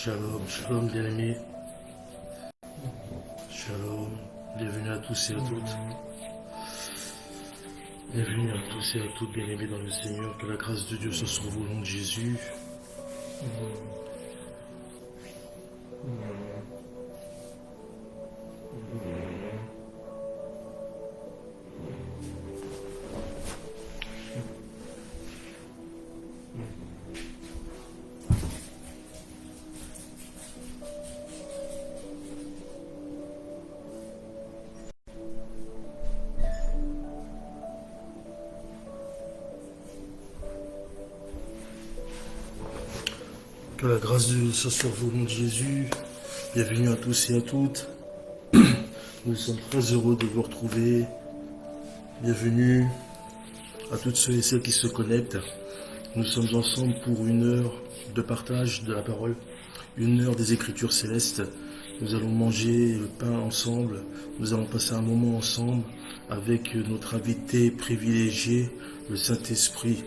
Shalom, shalom bien-aimés. Shalom, bienvenue à tous et à toutes. Bienvenue à tous et à toutes, bien-aimés dans le Seigneur. Que la grâce de Dieu soit sur vous au nom de Jésus. Que la grâce de Dieu soit sur vous au nom de Jésus. Bienvenue à tous et à toutes. Nous sommes très heureux de vous retrouver. Bienvenue à toutes ceux et celles qui se connectent. Nous sommes ensemble pour une heure de partage de la parole, une heure des Écritures célestes. Nous allons manger le pain ensemble. Nous allons passer un moment ensemble avec notre invité privilégié, le Saint-Esprit.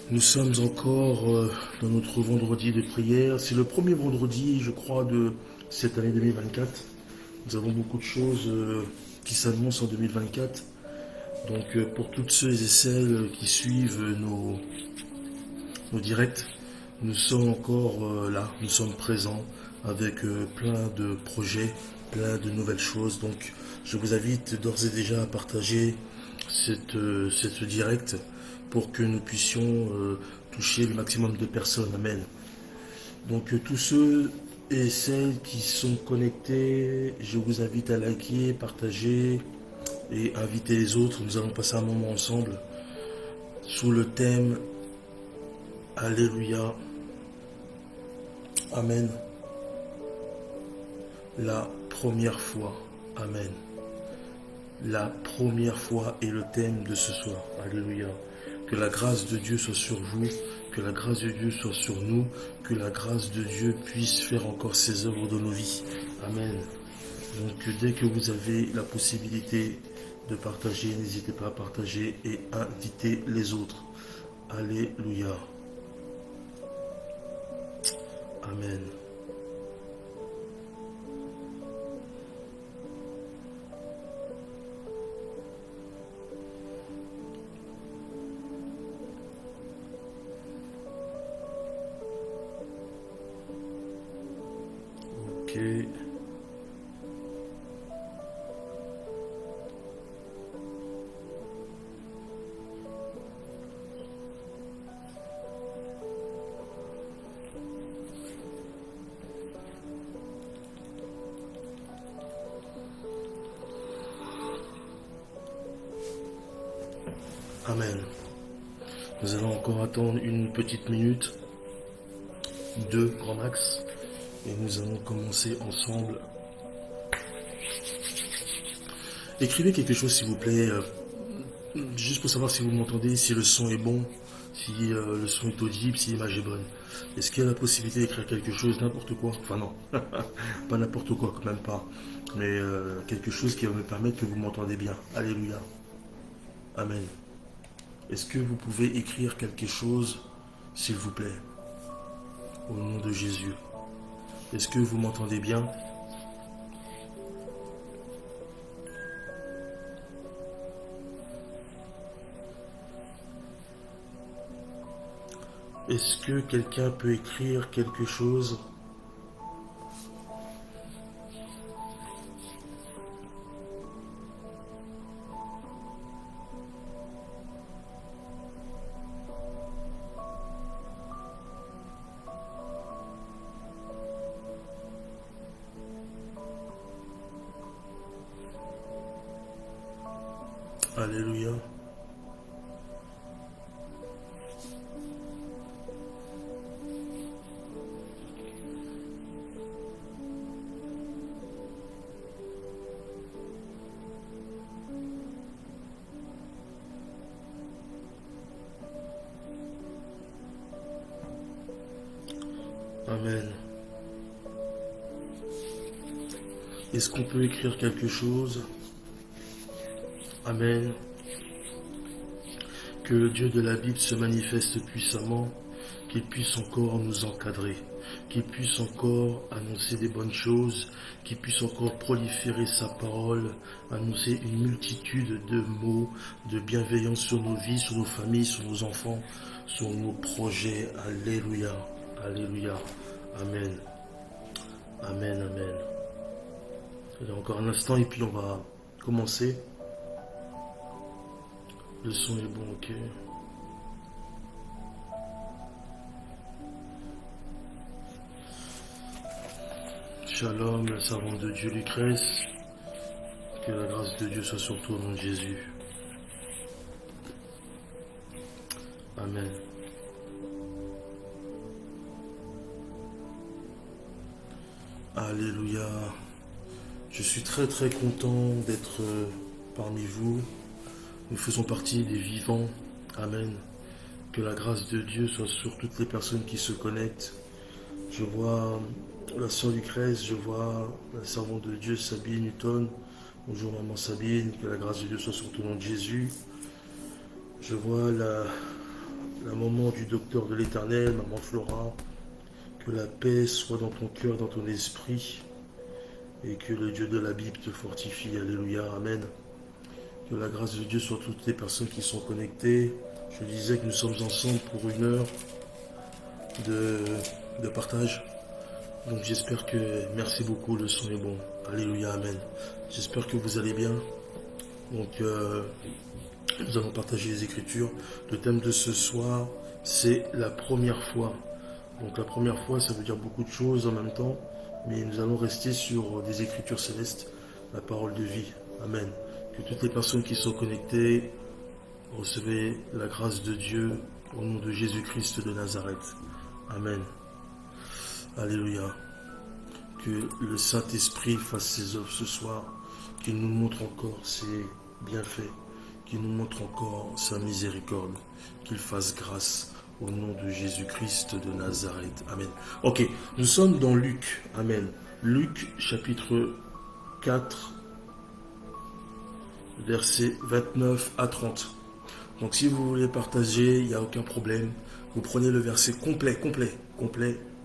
Nous sommes encore dans notre vendredi de prière. C'est le premier vendredi, je crois, de cette année 2024. Nous avons beaucoup de choses qui s'annoncent en 2024. Donc pour toutes ceux et celles qui suivent nos directs, nous sommes encore là, nous sommes présents avec plein de projets, plein de nouvelles choses. Donc je vous invite d'ores et déjà à partager cette direct pour que nous puissions toucher le maximum de personnes. Amen. Donc tous ceux et celles qui sont connectés, je vous invite à liker, partager et inviter les autres. Nous allons passer un moment ensemble sous le thème Alléluia. Amen. La première fois. Amen. La première fois est le thème de ce soir. Alléluia. Que la grâce de Dieu soit sur vous, que la grâce de Dieu soit sur nous, que la grâce de Dieu puisse faire encore ses œuvres dans nos vies. Amen. Donc dès que vous avez la possibilité de partager, n'hésitez pas à partager et inviter les autres. Alléluia. Amen. Ok. Amen. Nous allons encore attendre une petite minute, 2 grand max, et nous allons commencer ensemble. Écrivez quelque chose s'il vous plaît, juste pour savoir si vous m'entendez, si le son est bon, si le son est audible, si l'image est bonne. Est-ce qu'il y a la possibilité d'écrire quelque chose, n'importe quoi? Enfin non, pas n'importe quoi, quand même pas. Mais quelque chose qui va me permettre que vous m'entendez bien. Alléluia. Amen. Est-ce que vous pouvez écrire quelque chose, s'il vous plaît, au nom de Jésus? Est-ce que vous m'entendez bien? Est-ce que quelqu'un peut écrire quelque chose? Alléluia. Amen. Est-ce qu'on peut écrire quelque chose? Amen. Que le Dieu de la Bible se manifeste puissamment, qu'il puisse encore nous encadrer, qu'il puisse encore annoncer des bonnes choses, qu'il puisse encore proliférer sa parole, annoncer une multitude de mots, de bienveillance sur nos vies, sur nos familles, sur nos enfants, sur nos projets. Alléluia, alléluia, amen, amen, amen. Il y a encore un instant et puis on va commencer. Le son est bon, ok. Shalom, la servante de Dieu Lucrèce. Que la grâce de Dieu soit sur toi au nom de Jésus. Amen. Alléluia. Je suis très très content d'être parmi vous. Nous faisons partie des vivants. Amen. Que la grâce de Dieu soit sur toutes les personnes qui se connectent. Je vois la sœur Lucrèce, je vois la servante de Dieu Sabine Newton. Bonjour maman Sabine, que la grâce de Dieu soit sur ton nom de Jésus. Je vois la maman du docteur de l'Éternel, maman Flora. Que la paix soit dans ton cœur, dans ton esprit. Et que le Dieu de la Bible te fortifie. Alléluia, amen. Que la grâce de Dieu soit sur toutes les personnes qui sont connectées. Je disais que nous sommes ensemble pour 1 heure de partage. Donc j'espère que, merci beaucoup, le son est bon. Alléluia, amen. J'espère que vous allez bien. Donc nous allons partager les Écritures. Le thème de ce soir, c'est la première fois. Donc la première fois, ça veut dire beaucoup de choses en même temps. Mais nous allons rester sur des Écritures célestes, la parole de vie. Amen. Que toutes les personnes qui sont connectées recevez la grâce de Dieu au nom de Jésus-Christ de Nazareth. Amen. Alléluia. Que le Saint-Esprit fasse ses œuvres ce soir, qu'il nous montre encore ses bienfaits, qu'il nous montre encore sa miséricorde, qu'il fasse grâce au nom de Jésus-Christ de Nazareth. Amen. Ok, nous sommes dans Luc. Amen. Luc chapitre 4, versets 29 à 30. Donc si vous voulez partager, il n'y a aucun problème. Vous prenez le verset complet,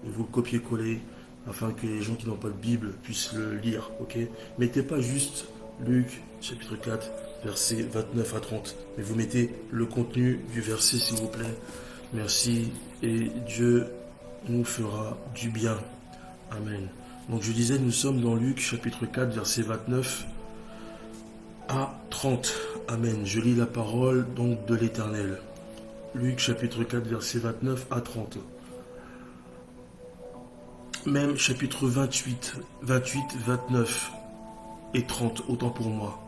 et vous le copiez-collez, afin que les gens qui n'ont pas de Bible puissent le lire. Ok. Mettez pas juste Luc chapitre 4, versets 29 à 30, mais vous mettez le contenu du verset s'il vous plaît. Merci, et Dieu nous fera du bien. Amen. Donc je disais, nous sommes dans Luc chapitre 4, verset 29 à 30. Amen. Je lis la parole donc de l'Éternel. Luc chapitre 4, verset 29 à 30. Même chapitre 28, 29 et 30, autant pour moi.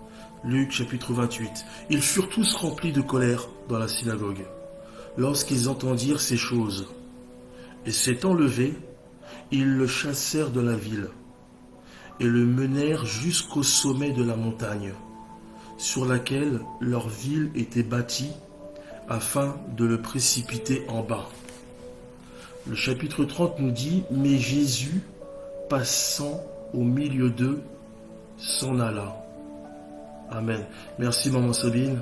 Luc chapitre 28. Ils furent tous remplis de colère dans la synagogue, lorsqu'ils entendirent ces choses. Et s'étant levés, ils le chassèrent de la ville, et le menèrent jusqu'au sommet de la montagne, sur laquelle leur ville était bâtie, afin de le précipiter en bas. Le chapitre 30 nous dit, mais Jésus, passant au milieu d'eux, s'en alla. Amen. Merci maman Sabine.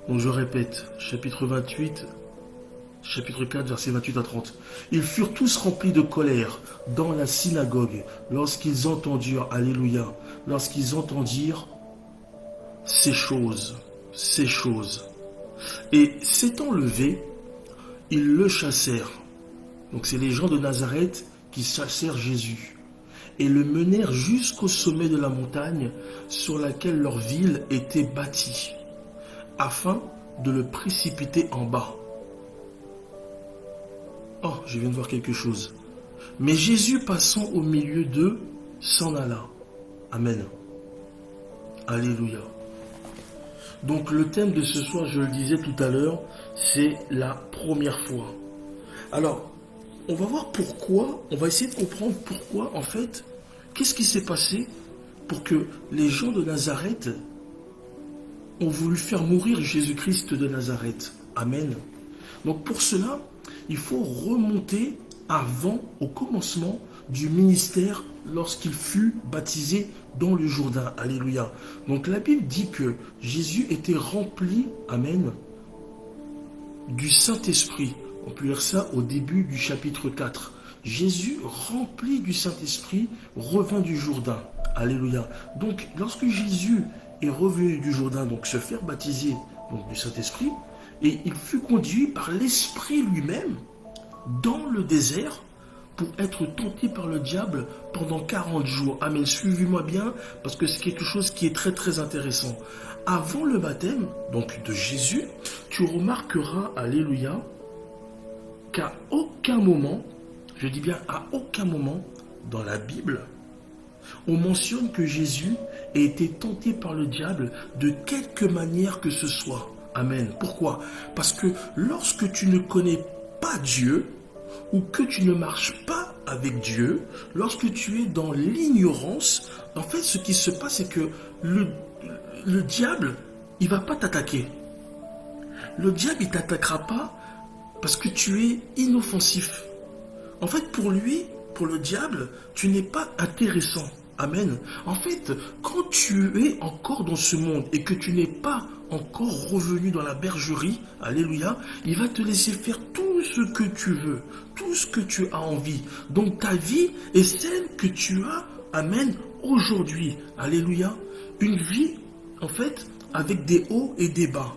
Donc je répète, chapitre 28, chapitre 4, verset 28 à 30. Ils furent tous remplis de colère dans la synagogue, lorsqu'ils entendirent, alléluia, lorsqu'ils entendirent ces choses. Et s'étant levés, ils le chassèrent. Donc c'est les gens de Nazareth qui chassèrent Jésus et le menèrent jusqu'au sommet de la montagne sur laquelle leur ville était bâtie, afin de le précipiter en bas. Oh, je viens de voir quelque chose. Mais Jésus, passant au milieu d'eux, s'en alla. Amen. Alléluia. Donc le thème de ce soir, je le disais tout à l'heure, c'est la première fois. Alors, on va voir pourquoi, on va essayer de comprendre pourquoi, en fait, qu'est-ce qui s'est passé pour que les gens de Nazareth ont voulu faire mourir Jésus-Christ de Nazareth. Amen. Donc pour cela, il faut remonter avant, au commencement du ministère, lorsqu'il fut baptisé dans le Jourdain. Alléluia. Donc la Bible dit que Jésus était rempli, amen, du Saint-Esprit On peut lire ça au début du chapitre 4. Jésus, rempli du Saint-Esprit, revint du Jourdain. Alléluia. Donc, lorsque Jésus est revenu du Jourdain, donc se faire baptiser donc, du Saint-Esprit, et il fut conduit par l'Esprit lui-même dans le désert pour être tenté par le diable pendant 40 jours. Amen. Suivez-moi bien, parce que c'est quelque chose qui est très très intéressant. Avant le baptême, donc de Jésus, tu remarqueras, alléluia, qu'à aucun moment, je dis bien à aucun moment, dans la Bible, on mentionne que Jésus a été tenté par le diable de quelque manière que ce soit. Amen. Pourquoi? Parce que lorsque tu ne connais pas Dieu, ou que tu ne marches pas avec Dieu, lorsque tu es dans l'ignorance, en fait, ce qui se passe, c'est que le diable, il ne va pas t'attaquer. Le diable, il ne t'attaquera pas parce que tu es inoffensif. En fait, pour lui, pour le diable, tu n'es pas intéressant. Amen. En fait, quand tu es encore dans ce monde et que tu n'es pas encore revenu dans la bergerie, alléluia, il va te laisser faire tout ce que tu veux, tout ce que tu as envie. Donc ta vie est celle que tu as, amen, aujourd'hui. Alléluia. Une vie, en fait, avec des hauts et des bas.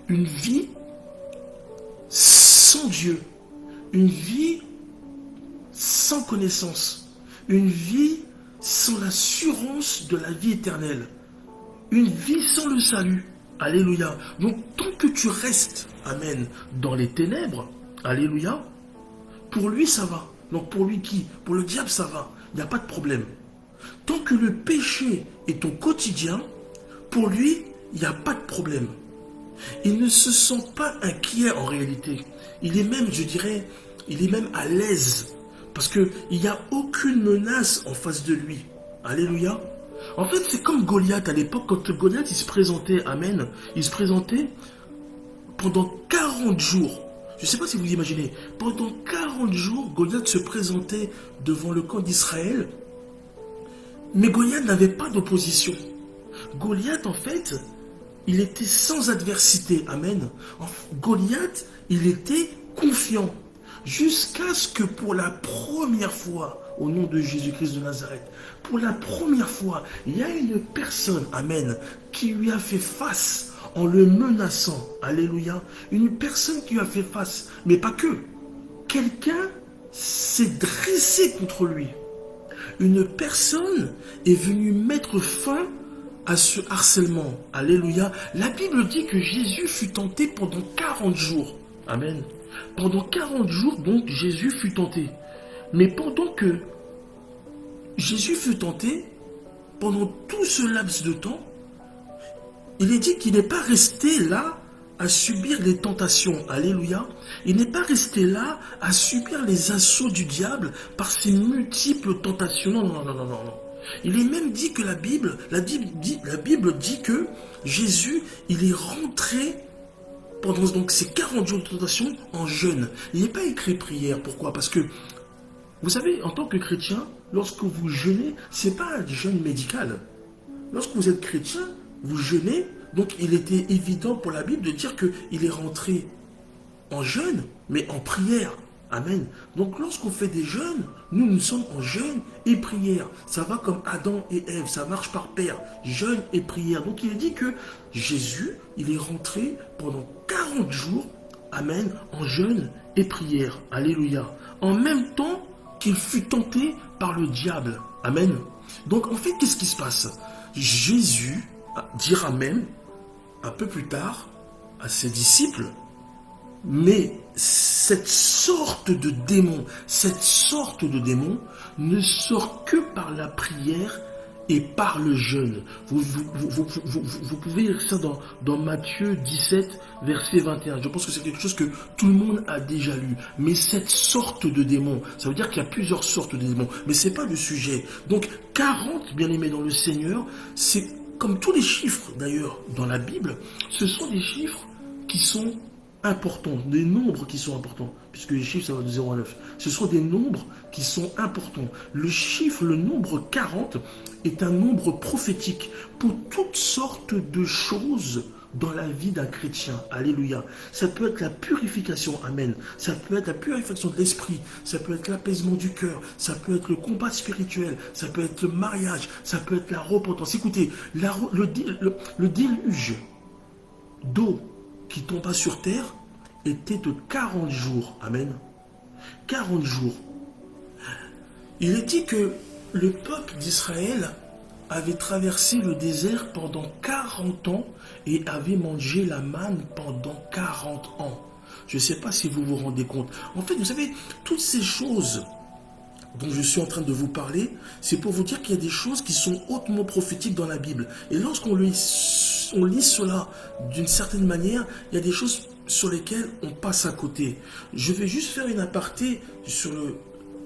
Une vie sans Dieu. Une vie sans connaissance. Une vie sans l'assurance de la vie éternelle. Une vie sans le salut. Alléluia. Donc, tant que tu restes, amen, dans les ténèbres, alléluia, pour lui, ça va. Donc, pour lui qui? Pour le diable, ça va. Il n'y a pas de problème. Tant que le péché est ton quotidien, pour lui, il n'y a pas de problème. Il ne se sent pas inquiet en réalité. Il est même, je dirais, il est même à l'aise. Parce qu'il n'y a aucune menace en face de lui. Alléluia. En fait, c'est comme Goliath à l'époque, quand Goliath il se présentait, amen, il se présentait pendant 40 jours. Je ne sais pas si vous imaginez, pendant 40 jours, Goliath se présentait devant le camp d'Israël, mais Goliath n'avait pas d'opposition. Goliath, en fait, il était sans adversité, amen. Goliath, il était confiant, jusqu'à ce que pour la première fois, au nom de Jésus-Christ de Nazareth, pour la première fois, il y a une personne, amen, qui lui a fait face en le menaçant, alléluia, une personne qui lui a fait face, mais pas que, quelqu'un s'est dressé contre lui. Une personne est venue mettre fin à ce harcèlement, alléluia. La Bible dit que Jésus fut tenté pendant 40 jours, amen. Pendant 40 jours, donc, Jésus fut tenté. Mais pendant que Jésus fut tenté, pendant tout ce laps de temps, il est dit qu'il n'est pas resté là à subir les tentations. Alléluia. Il n'est pas resté là à subir les assauts du diable par ses multiples tentations. Non, non, non, non, non, non. Il est même dit que la Bible dit que Jésus, il est rentré pendant donc ces 40 jours de tentation en jeûne. Il n'est pas écrit prière. Pourquoi? Parce que, vous savez, en tant que chrétien, lorsque vous jeûnez, ce n'est pas un jeûne médical. Lorsque vous êtes chrétien, vous jeûnez, donc il était évident pour la Bible de dire qu'il est rentré en jeûne, mais en prière. Amen. Donc lorsqu'on fait des jeûnes, nous sommes en jeûne et prière. Ça va comme Adam et Ève, ça marche par paire, jeûne et prière. Donc il est dit que Jésus, il est rentré pendant 40 jours, amen, en jeûne et prière. Alléluia. En même temps qu'il fut tenté par le diable. Amen. Donc en fait, qu'est-ce qui se passe? Jésus dira même, un peu plus tard, à ses disciples, mais cette sorte de démon ne sort que par la prière et par le jeûne. Vous pouvez lire ça dans Matthieu 17, verset 21. Je pense que c'est quelque chose que tout le monde a déjà lu. Mais cette sorte de démon, ça veut dire qu'il y a plusieurs sortes de démons. Mais ce n'est pas le sujet. Donc 40, bien aimés dans le Seigneur, c'est comme tous les chiffres d'ailleurs dans la Bible, ce sont des chiffres qui sont importants, des nombres qui sont importants, puisque les chiffres ça va de 0 à 9. Ce sont des nombres qui sont importants. Le nombre 40 est un nombre prophétique pour toutes sortes de choses dans la vie d'un chrétien. Alléluia. Ça peut être la purification. Amen. Ça peut être la purification de l'esprit. Ça peut être l'apaisement du cœur. Ça peut être le combat spirituel. Ça peut être le mariage. Ça peut être la repentance. Écoutez, le déluge d'eau qui tomba sur terre était de 40 jours. Amen. 40 jours. Il est dit que le peuple d'Israël avait traversé le désert pendant 40 ans et avait mangé la manne pendant 40 ans. Je ne sais pas si vous vous rendez compte. En fait, vous savez, toutes ces choses dont je suis en train de vous parler, c'est pour vous dire qu'il y a des choses qui sont hautement prophétiques dans la Bible. Et lorsqu'on lit cela d'une certaine manière, il y a des choses sur lesquelles on passe à côté. Je vais juste faire une aparté sur le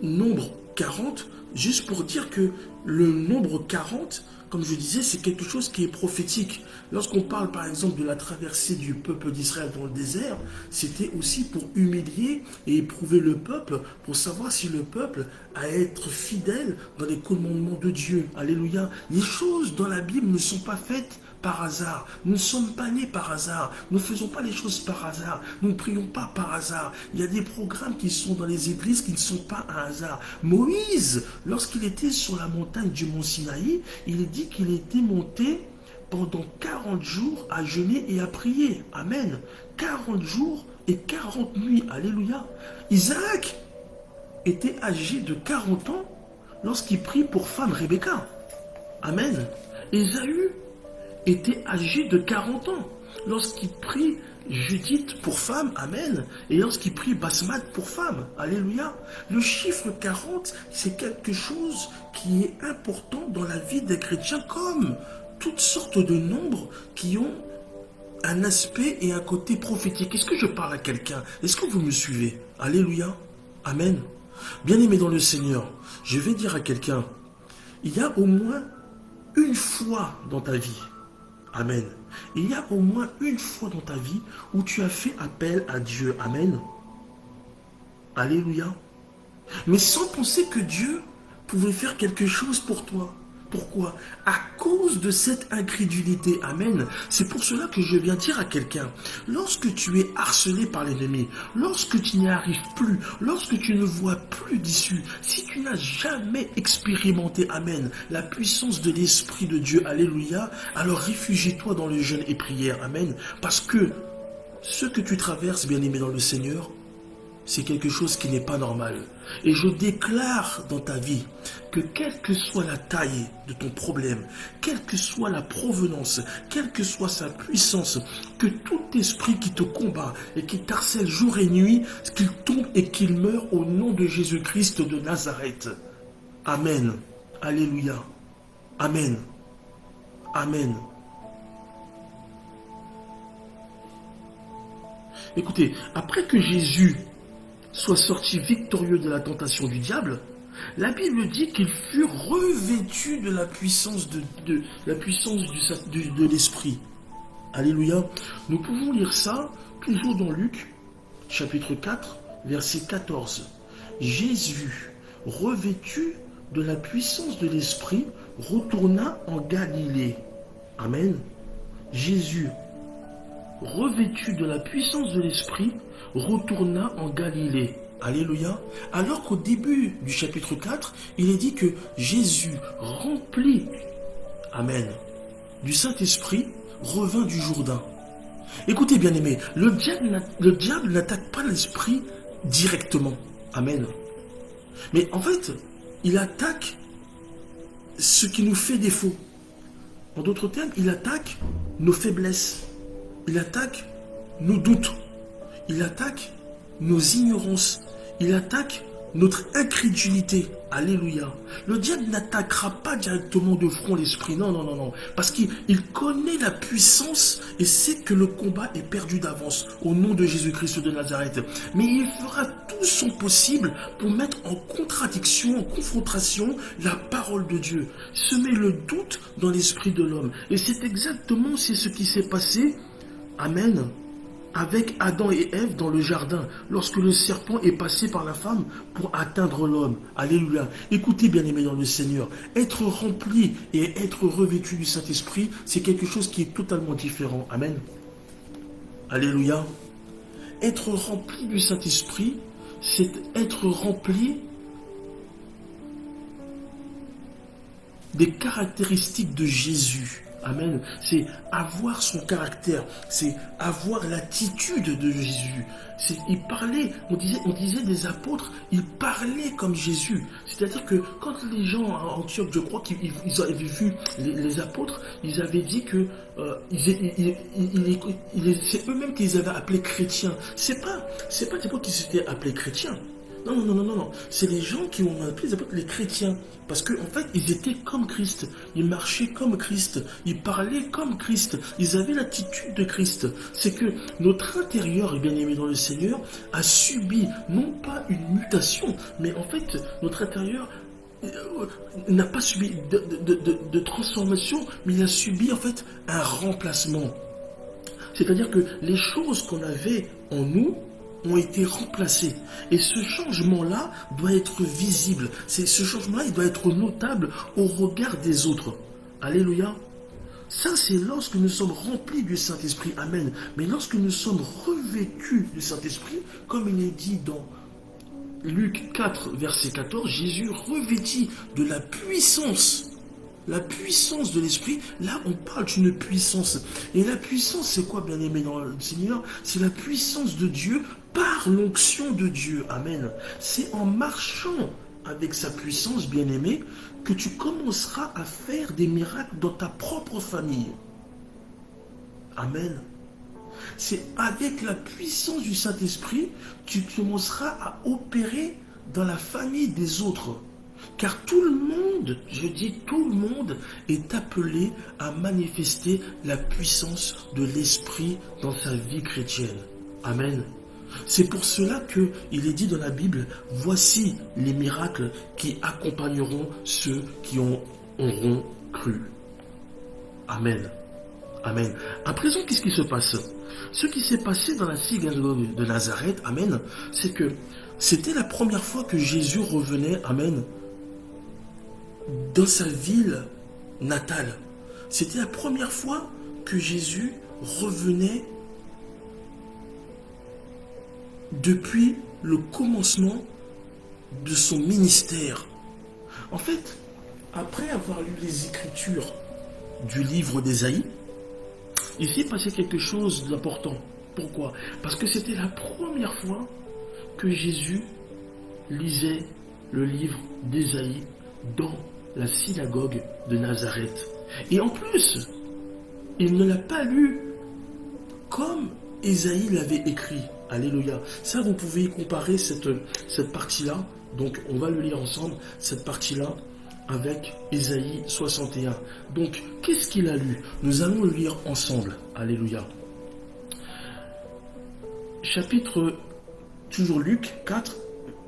nombre 40, juste pour dire que le nombre 40, comme je disais, c'est quelque chose qui est prophétique. Lorsqu'on parle par exemple de la traversée du peuple d'Israël dans le désert, c'était aussi pour humilier et éprouver le peuple, pour savoir si le peuple allait être fidèle dans les commandements de Dieu. Alléluia. Les choses dans la Bible ne sont pas faites par hasard. Nous ne sommes pas nés par hasard. Nous ne faisons pas les choses par hasard. Nous ne prions pas par hasard. Il y a des programmes qui sont dans les églises qui ne sont pas un hasard. Moïse, lorsqu'il était sur la montagne du mont Sinaï, il est dit qu'il était monté pendant 40 jours à jeûner et à prier. Amen. 40 jours et 40 nuits. Alléluia. Isaac était âgé de 40 ans lorsqu'il prit pour femme Rebecca. Amen. Ésaü était âgé de 40 ans lorsqu'il prit Judith pour femme, amen, et lorsqu'il prit Basmat pour femme, alléluia. Le chiffre 40, c'est quelque chose qui est important dans la vie des chrétiens, comme toutes sortes de nombres qui ont un aspect et un côté prophétique. Est-ce que je parle à quelqu'un? Est-ce que vous me suivez? Alléluia, amen. Bien-aimé dans le Seigneur, je vais dire à quelqu'un, il y a au moins une fois dans ta vie, amen. Il y a au moins une fois dans ta vie où tu as fait appel à Dieu. Amen. Alléluia. Mais sans penser que Dieu pouvait faire quelque chose pour toi. Pourquoi? À cause de cette incrédulité. Amen. C'est pour cela que je viens dire à quelqu'un, lorsque tu es harcelé par l'ennemi, lorsque tu n'y arrives plus, lorsque tu ne vois plus d'issue, si tu n'as jamais expérimenté, amen, la puissance de l'Esprit de Dieu, alléluia, alors réfugie-toi dans le jeûne et prière. Amen. Parce que ce que tu traverses, bien-aimé dans le Seigneur, c'est quelque chose qui n'est pas normal. Et je déclare dans ta vie que quelle que soit la taille de ton problème, quelle que soit la provenance, quelle que soit sa puissance, que tout esprit qui te combat et qui t'harcèle jour et nuit, qu'il tombe et qu'il meure au nom de Jésus-Christ de Nazareth. Amen. Alléluia. Amen. Amen. Écoutez, après que Jésus soit sorti victorieux de la tentation du diable, la Bible dit qu'il fut revêtu de la puissance de l'Esprit. Alléluia. Nous pouvons lire ça toujours dans Luc, chapitre 4, verset 14. Jésus, revêtu de la puissance de l'Esprit, retourna en Galilée. Amen. Jésus, revêtu de la puissance de l'Esprit, retourna en Galilée. Alléluia. Alors qu'au début du chapitre 4, il est dit que Jésus, rempli, amen, du Saint-Esprit, revint du Jourdain. Écoutez bien aimé, le diable n'attaque pas l'esprit directement. Amen. Mais en fait, il attaque ce qui nous fait défaut. En d'autres termes, il attaque nos faiblesses. Il attaque nos doutes. Il attaque nos ignorances. Il attaque notre incrédulité. Alléluia. Le diable n'attaquera pas directement de front l'esprit. Non, non, non, non. Parce qu'il connaît la puissance et sait que le combat est perdu d'avance au nom de Jésus-Christ de Nazareth. Mais il fera tout son possible pour mettre en contradiction, en confrontation la parole de Dieu. Semer le doute dans l'esprit de l'homme. Et c'est exactement ce qui s'est passé. Amen. Avec Adam et Ève dans le jardin, lorsque le serpent est passé par la femme pour atteindre l'homme. Alléluia. Écoutez, bien-aimés dans le Seigneur, être rempli et être revêtu du Saint-Esprit, c'est quelque chose qui est totalement différent. Amen. Alléluia. Être rempli du Saint-Esprit, c'est être rempli des caractéristiques de Jésus. Amen. C'est avoir son caractère, c'est avoir l'attitude de Jésus. Il parlait, on disait des apôtres, ils parlaient comme Jésus. C'est-à-dire que quand les gens à Antioche, je crois qu'ils avaient vu les apôtres, ils avaient dit que c'est eux-mêmes qui les avaient appelés chrétiens. C'est pas des apôtres qui s'étaient appelés chrétiens. Non. C'est les gens qui ont appelé les chrétiens. Parce qu'en fait, ils étaient comme Christ. Ils marchaient comme Christ. Ils parlaient comme Christ. Ils avaient l'attitude de Christ. C'est que notre intérieur, bien aimé dans le Seigneur, a subi non pas une mutation, mais en fait, notre intérieur n'a pas subi de transformation, mais il a subi en fait un remplacement. C'est-à-dire que les choses qu'on avait en nous ont été remplacés. Et ce changement-là doit être visible. Ce changement-là, il doit être notable au regard des autres. Alléluia. Ça, c'est lorsque nous sommes remplis du Saint-Esprit. Amen. Mais lorsque nous sommes revêtus du Saint-Esprit, comme il est dit dans Luc 4, verset 14, Jésus revêtit de la puissance de l'Esprit. Là, on parle d'une puissance. Et la puissance, c'est quoi, bien aimé dans le Seigneur? C'est la puissance de Dieu par l'onction de Dieu. Amen. C'est en marchant avec sa puissance, bien aimé, que tu commenceras à faire des miracles dans ta propre famille. Amen. C'est avec la puissance du Saint-Esprit que tu commenceras à opérer dans la famille des autres. Car tout le monde, je dis tout le monde, est appelé à manifester la puissance de l'Esprit dans sa vie chrétienne. Amen. C'est pour cela qu'il est dit dans la Bible, voici les miracles qui accompagneront ceux qui auront cru. Amen. Amen. À présent, qu'est-ce qui se passe? Ce qui s'est passé dans la synagogue de Nazareth, amen, c'est que c'était la première fois que Jésus revenait, amen, dans sa ville natale. C'était la première fois que Jésus revenait depuis le commencement de son ministère. En fait, après avoir lu les Écritures du livre d'Ésaïe, il s'est passé quelque chose d'important. Pourquoi? Parce que c'était la première fois que Jésus lisait le livre d'Ésaïe dans la synagogue de Nazareth. Et en plus, il ne l'a pas lu comme Ésaïe l'avait écrit. Alléluia. Ça, vous pouvez y comparer cette partie-là. Donc, on va le lire ensemble, cette partie-là, avec Ésaïe 61. Donc, qu'est-ce qu'il a lu? Nous allons le lire ensemble. Alléluia. Chapitre, toujours Luc 4,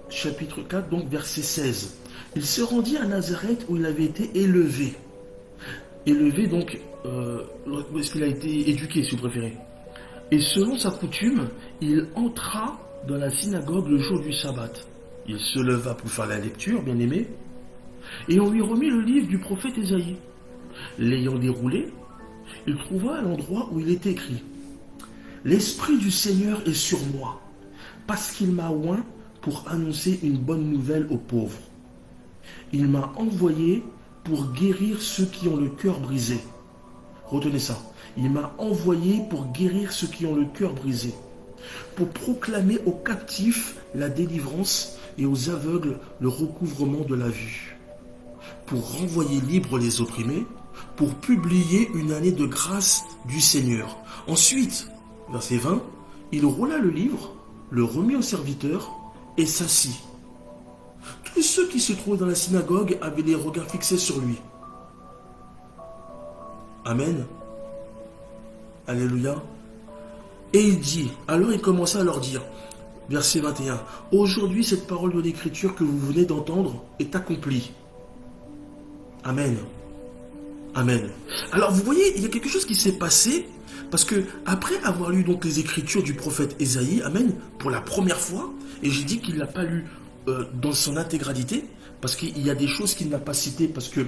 chapitre 4, donc verset 16. Il se rendit à Nazareth où il avait été élevé. Élevé, donc, est-ce qu'il a été éduqué, si vous préférez. Et selon sa coutume, il entra dans la synagogue le jour du sabbat. Il se leva pour faire la lecture, bien aimé, et on lui remit le livre du prophète Ésaïe. L'ayant déroulé, il trouva à l'endroit où il était écrit « L'Esprit du Seigneur est sur moi, parce qu'il m'a oint pour annoncer une bonne nouvelle aux pauvres. Il m'a envoyé pour guérir ceux qui ont le cœur brisé. » Retenez ça. Il m'a envoyé pour guérir ceux qui ont le cœur brisé, pour proclamer aux captifs la délivrance et aux aveugles le recouvrement de la vue, pour renvoyer libres les opprimés, pour publier une année de grâce du Seigneur. Ensuite, verset 20, il roula le livre, le remit au serviteur et s'assit. Tous ceux qui se trouvaient dans la synagogue avaient les regards fixés sur lui. Amen. Alléluia. Et il dit, alors il commença à leur dire, verset 21, « Aujourd'hui, cette parole de l'Écriture que vous venez d'entendre est accomplie. » Amen. Amen. Alors vous voyez, il y a quelque chose qui s'est passé, parce que après avoir lu donc les Écritures du prophète Ésaïe, Amen, pour la première fois, et j'ai dit qu'il ne l'a pas lu dans son intégralité, parce qu'il y a des choses qu'il n'a pas citées, parce que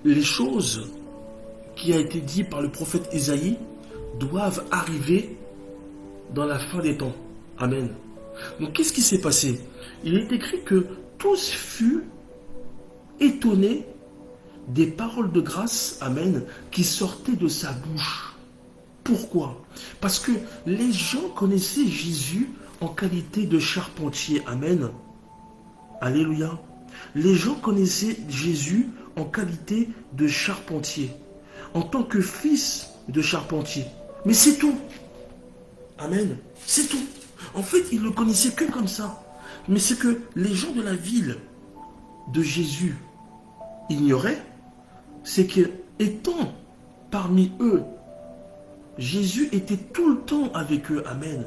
les choses qui a été dites par le prophète Ésaïe doivent arriver dans la fin des temps. Amen. Donc qu'est-ce qui s'est passé? Il est écrit que tous furent étonnés des paroles de grâce, amen, qui sortaient de sa bouche. Pourquoi? Parce que les gens connaissaient Jésus en qualité de charpentier. Amen. Alléluia. Les gens connaissaient Jésus en qualité de charpentier, en tant que fils de charpentier. Mais c'est tout. Amen. C'est tout. En fait, ils ne le connaissaient que comme ça. Mais ce que les gens de la ville de Jésus ignoraient, c'est que, étant parmi eux, Jésus était tout le temps avec eux. Amen.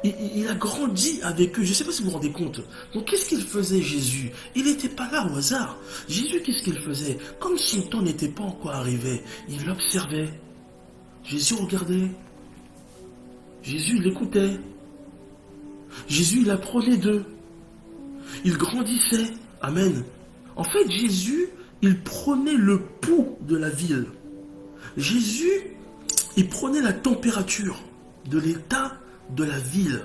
Il a grandi avec eux. Je ne sais pas si vous vous rendez compte. Donc, qu'est-ce qu'il faisait, Jésus? Il n'était pas là au hasard. Jésus, qu'est-ce qu'il faisait? Comme son temps n'était pas encore arrivé, il l'observait. Jésus regardait. Jésus l'écoutait. Jésus, il apprenait d'eux. Il grandissait. Amen. En fait, Jésus, il prenait le pouls de la ville. Jésus, il prenait la température de l'état de la ville,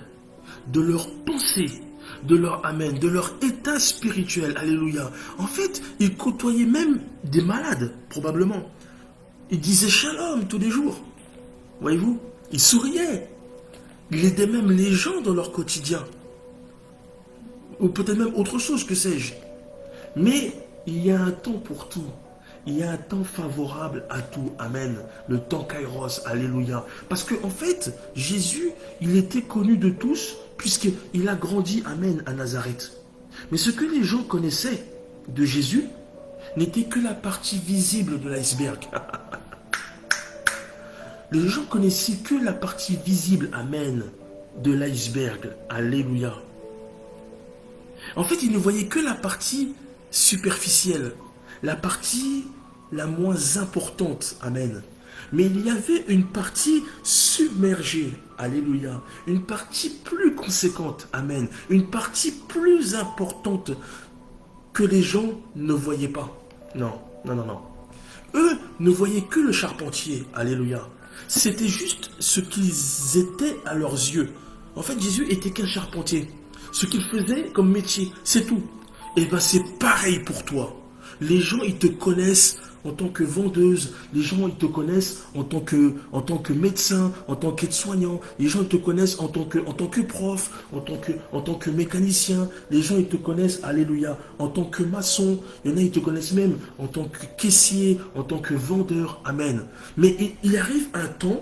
de leurs pensées, de leur amen, de leur état spirituel. Alléluia. En fait, il côtoyait même des malades, probablement. Il disait shalom tous les jours. Voyez-vous, il souriait. Il aidait même les gens dans leur quotidien. Ou peut-être même autre chose, que sais-je. Mais il y a un temps pour tout. Il y a un temps favorable à tout. Amen. Le temps Kairos. Alléluia. Parce qu'en fait, Jésus, il était connu de tous puisqu'il a grandi, amen, à Nazareth. Mais ce que les gens connaissaient de Jésus n'était que la partie visible de l'iceberg. Les gens connaissaient que la partie visible, amen, de l'iceberg. Alléluia. En fait, ils ne voyaient que la partie superficielle, la partie la moins importante. Amen. Mais il y avait une partie submergée. Alléluia. Une partie plus conséquente. Amen. Une partie plus importante que les gens ne voyaient pas. Non, non, non, non. Eux ne voyaient que le charpentier. Alléluia. C'était juste ce qu'ils étaient à leurs yeux. En fait, Jésus était qu'un charpentier. Ce qu'il faisait comme métier, c'est tout. Et bien, c'est pareil pour toi. Les gens, ils te connaissent en tant que vendeuse. Les gens, ils te connaissent en tant que médecin, en tant qu'aide-soignant. Les gens, ils te connaissent en tant que prof, en tant que mécanicien. Les gens, ils te connaissent, alléluia, en tant que maçon. Il y en a, ils te connaissent même en tant que caissier, en tant que vendeur. Amen. Mais il arrive un temps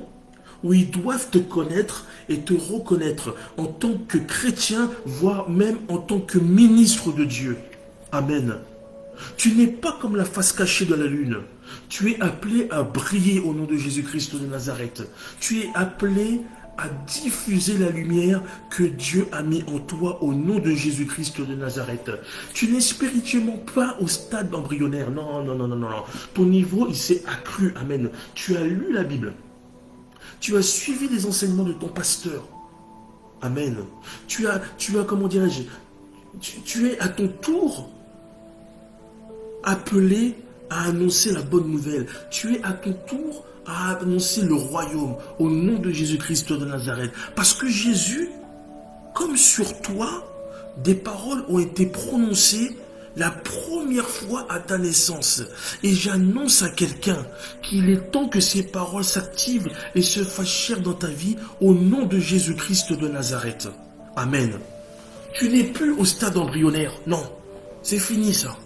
où ils doivent te connaître et te reconnaître en tant que chrétien, voire même en tant que ministre de Dieu. Amen. Tu n'es pas comme la face cachée de la lune. Tu es appelé à briller au nom de Jésus-Christ de Nazareth. Tu es appelé à diffuser la lumière que Dieu a mis en toi au nom de Jésus-Christ de Nazareth. Tu n'es spirituellement pas au stade embryonnaire. Non, non, non, non, non. Ton niveau, il s'est accru. Amen. Tu as lu la Bible. Tu as suivi les enseignements de ton pasteur. Amen. Tu as comment dirais-je, tu es à ton tour appelé à annoncer la bonne nouvelle. Tu es à ton tour à annoncer le royaume au nom de Jésus-Christ de Nazareth. Parce que Jésus, comme sur toi, des paroles ont été prononcées la première fois à ta naissance. Et j'annonce à quelqu'un qu'il est temps que ces paroles s'activent et se fassent chair dans ta vie au nom de Jésus-Christ de Nazareth. Amen. Tu n'es plus au stade embryonnaire. Non, c'est fini ça.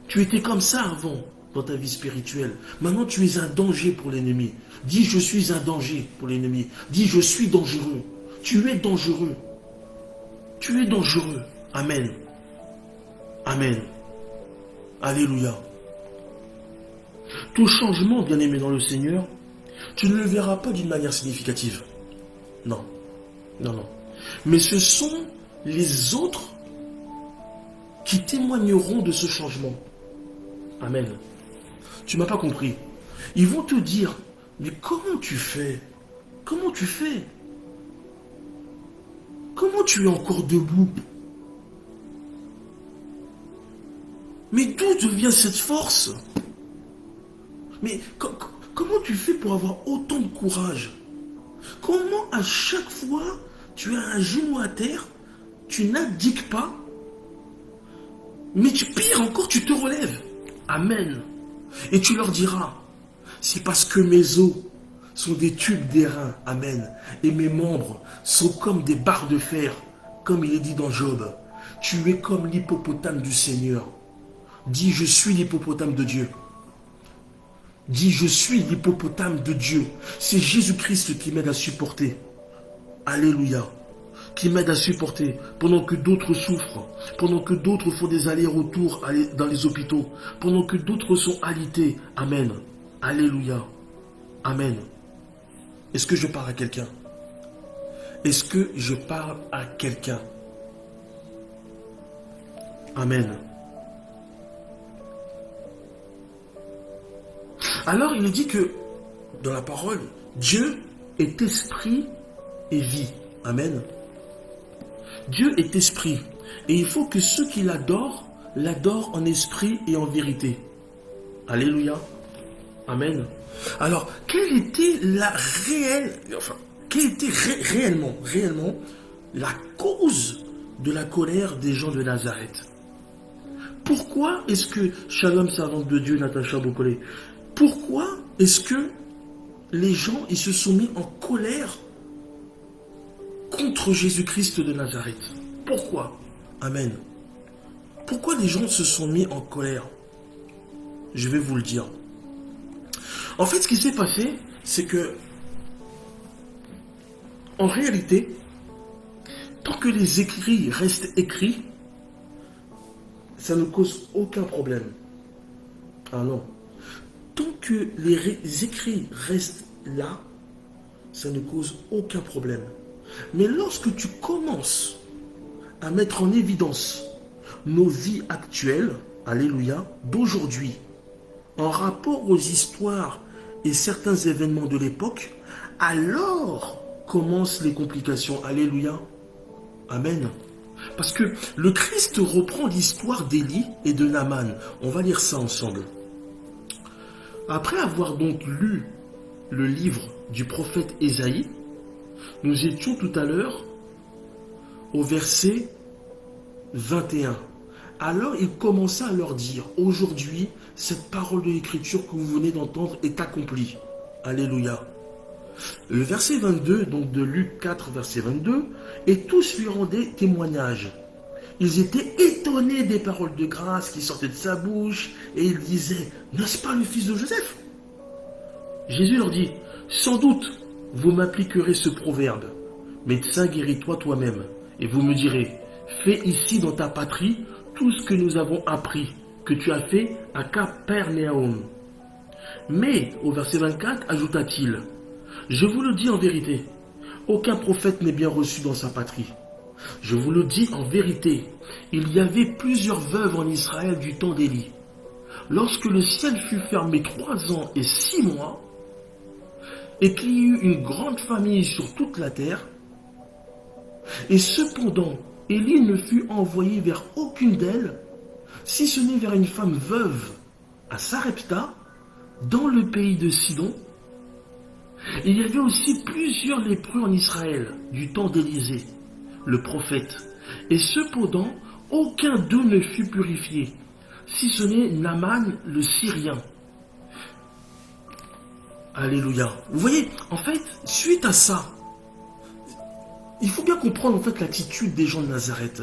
Tu étais comme ça avant dans ta vie spirituelle. Maintenant, tu es un danger pour l'ennemi. Dis, je suis un danger pour l'ennemi. Dis, je suis dangereux. Tu es dangereux. Tu es dangereux. Amen. Amen. Alléluia. Tout changement, bien-aimé dans le Seigneur, tu ne le verras pas d'une manière significative. Non. Non, non. Mais ce sont les autres qui témoigneront de ce changement. Amen. Tu ne m'as pas compris. Ils vont te dire, mais comment tu fais? Comment tu fais? Comment tu es encore debout? Mais d'où vient cette force? Mais comment tu fais pour avoir autant de courage? Comment à chaque fois tu as un genou à terre, tu n'abdiques pas, mais pire encore, tu te relèves. Amen. Et tu leur diras, c'est parce que mes os sont des tubes d'airain. Amen. Et mes membres sont comme des barres de fer, comme il est dit dans Job. Tu es comme l'hippopotame du Seigneur. Dis, je suis l'hippopotame de Dieu. Dis, je suis l'hippopotame de Dieu. C'est Jésus-Christ qui m'aide à supporter. Alléluia. Qui m'aide à supporter pendant que d'autres souffrent, pendant que d'autres font des allers-retours dans les hôpitaux, pendant que d'autres sont alités. Amen. Alléluia. Amen. Est-ce que je parle à quelqu'un? Est-ce que je parle à quelqu'un? Amen. Alors il est dit que dans la parole, Dieu est esprit et vie. Amen. Dieu est esprit. Et il faut que ceux qui l'adorent en esprit et en vérité. Alléluia. Amen. Alors, quelle était réellement la cause de la colère des gens de Nazareth? Pourquoi est-ce que, Shalom, servante de Dieu, Natacha Bokolé, pourquoi est-ce que les gens ils se sont mis en colère contre Jésus-Christ de Nazareth? Pourquoi? Amen. Pourquoi les gens se sont mis en colère? Je vais vous le dire. En fait, ce qui s'est passé, c'est que, en réalité, tant que les écrits restent écrits, ça ne cause aucun problème. Ah non. Tant que les écrits restent là, ça ne cause aucun problème. Mais lorsque tu commences à mettre en évidence nos vies actuelles, alléluia, d'aujourd'hui, en rapport aux histoires et certains événements de l'époque, alors commencent les complications. Alléluia. Amen. Parce que le Christ reprend l'histoire d'Élie et de Naaman. On va lire ça ensemble. Après avoir donc lu le livre du prophète Ésaïe, nous étions tout à l'heure au verset 21. Alors il commença à leur dire, aujourd'hui, cette parole de l'écriture que vous venez d'entendre est accomplie. Alléluia. Le verset 22, donc de Luc 4, verset 22, et tous lui rendaient témoignage. Ils étaient étonnés des paroles de grâce qui sortaient de sa bouche, et ils disaient, n'est-ce pas le fils de Joseph? Jésus leur dit, sans doute, vous m'appliquerez ce proverbe, médecin guéris-toi toi-même, et vous me direz, fais ici dans ta patrie tout ce que nous avons appris, que tu as fait à Capernaum. Mais, au verset 24, ajouta-t-il, je vous le dis en vérité, aucun prophète n'est bien reçu dans sa patrie. Je vous le dis en vérité, il y avait plusieurs veuves en Israël du temps d'Élie. Lorsque le ciel fut fermé 3 ans et 6 mois, et qu'il y eut une grande famine sur toute la terre, et cependant, Élie ne fut envoyé vers aucune d'elles, si ce n'est vers une femme veuve à Sarepta, dans le pays de Sidon. Il y avait aussi plusieurs lépreux en Israël du temps d'Élisée, le prophète. Et cependant, aucun d'eux ne fut purifié, si ce n'est Naaman le Syrien. Alléluia. Vous voyez, en fait, suite à ça, il faut bien comprendre en fait l'attitude des gens de Nazareth.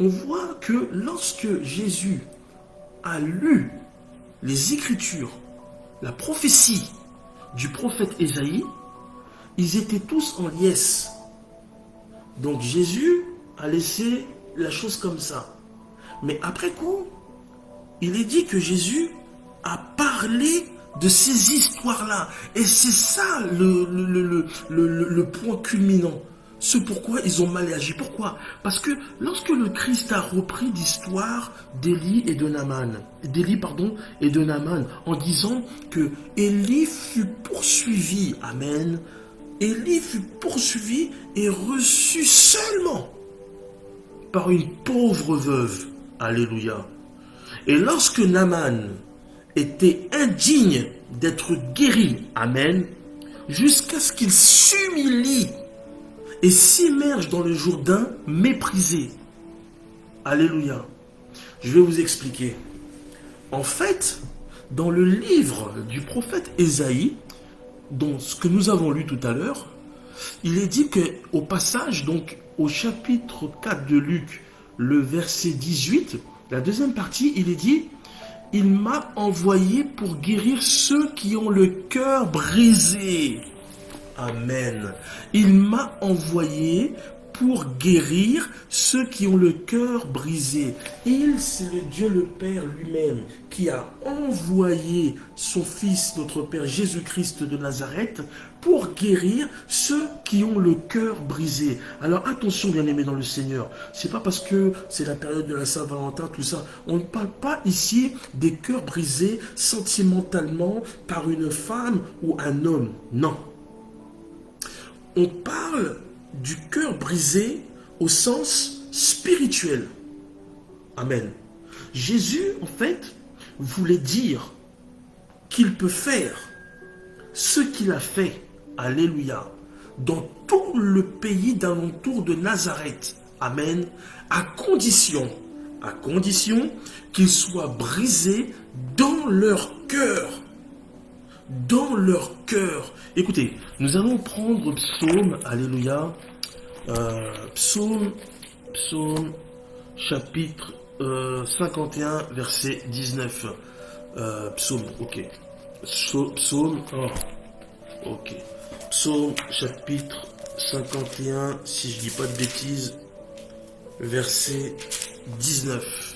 On voit que lorsque Jésus a lu les Écritures, la prophétie du prophète Ésaïe, ils étaient tous en liesse. Donc Jésus a laissé la chose comme ça. Mais après coup, il est dit que Jésus a parlé de ces histoires-là. Et c'est ça le point culminant. Ce pourquoi ils ont mal agi. Pourquoi? Parce que lorsque le Christ a repris l'histoire d'Élie et de Naaman, en disant que Élie fut poursuivi, amen, Élie fut poursuivi et reçu seulement par une pauvre veuve, alléluia. Et lorsque Naaman était indigne d'être guéri, amen, jusqu'à ce qu'il s'humilie et s'immerge dans le Jourdain méprisé. Alléluia. Je vais vous expliquer. En fait, dans le livre du prophète Ésaïe, dans ce que nous avons lu tout à l'heure, il est dit qu'au passage, donc au chapitre 4 de Luc, le verset 18, la deuxième partie, il est dit « Il m'a envoyé pour guérir ceux qui ont le cœur brisé. » Amen. Il m'a envoyé pour guérir ceux qui ont le cœur brisé. Il, c'est le Dieu le Père lui-même qui a envoyé son Fils, notre Père Jésus-Christ de Nazareth, pour guérir ceux qui ont le cœur brisé. Alors attention, bien-aimés dans le Seigneur, c'est pas parce que c'est la période de la Saint-Valentin, tout ça. On ne parle pas ici des cœurs brisés sentimentalement par une femme ou un homme. Non. On parle du cœur brisé au sens spirituel. Amen. Jésus, en fait, voulait dire qu'il peut faire ce qu'il a fait, alléluia, dans tout le pays d'alentour de Nazareth. Amen. À condition qu'il soit brisé dans leur cœur. Dans leur cœur. Écoutez, nous allons prendre Psaume, alléluia, Psaume chapitre 51, verset 19. Psaume, ok. Psaume, oh, ok. Psaume chapitre 51, si je dis pas de bêtises, verset 19.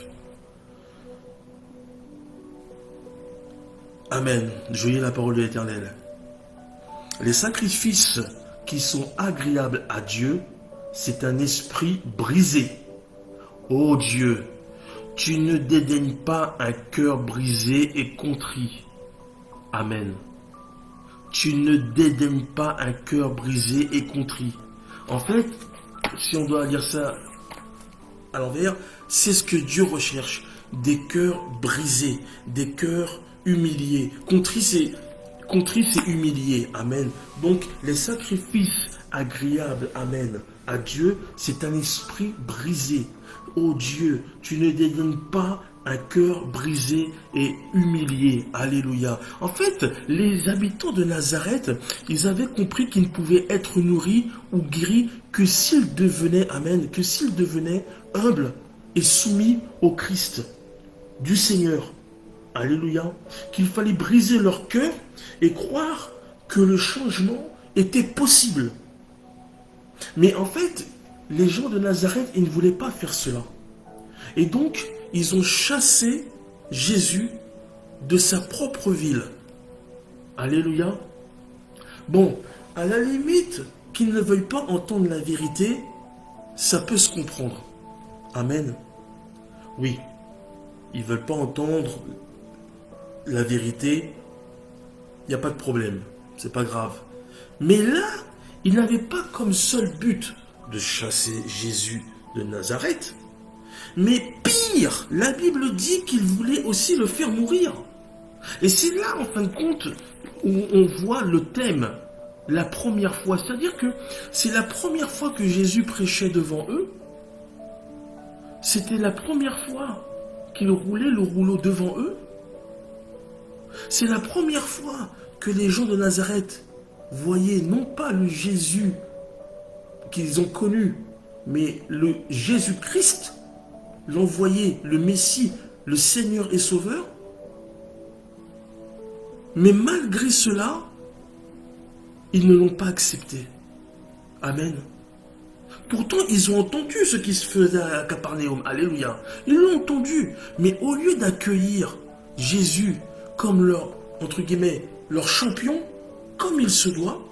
Amen. Joyez la parole de l'Éternel. Les sacrifices qui sont agréables à Dieu, c'est un esprit brisé. Ô Dieu, tu ne dédaignes pas un cœur brisé et contrit. Amen. Tu ne dédaignes pas un cœur brisé et contrit. En fait, si on doit lire ça à l'envers, c'est ce que Dieu recherche. Des cœurs brisés, des cœurs humiliés. Contrit, c'est humilié. Amen. Donc, les sacrifices agréables, amen, à Dieu, c'est un esprit brisé. Oh Dieu, tu ne dédaignes pas un cœur brisé et humilié. Alléluia. En fait, les habitants de Nazareth, ils avaient compris qu'ils ne pouvaient être nourris ou guéris que s'ils devenaient, amen, que s'ils devenaient humbles et soumis au Christ du Seigneur. Alléluia. Qu'il fallait briser leur cœur et croire que le changement était possible. Mais en fait, les gens de Nazareth, ils ne voulaient pas faire cela. Et donc, ils ont chassé Jésus de sa propre ville. Alléluia. Bon, à la limite, qu'ils ne veuillent pas entendre la vérité, ça peut se comprendre. Amen. Oui, ils ne veulent pas entendre la vérité, il n'y a pas de problème, c'est pas grave. Mais là, ils n'avaient pas comme seul but de chasser Jésus de Nazareth. Mais pire, la Bible dit qu'il voulait aussi le faire mourir. Et c'est là, en fin de compte, où on voit le thème, la première fois. C'est-à-dire que c'est la première fois que Jésus prêchait devant eux. C'était la première fois qu'il roulait le rouleau devant eux. C'est la première fois que les gens de Nazareth voyaient non pas le Jésus qu'ils ont connu, mais le Jésus-Christ, l'envoyé, le Messie, le Seigneur et Sauveur. Mais malgré cela, ils ne l'ont pas accepté. Amen. Pourtant, ils ont entendu ce qui se faisait à Capernaum. Alléluia. Ils l'ont entendu. Mais au lieu d'accueillir Jésus comme leur, entre guillemets, leur champion, comme il se doit,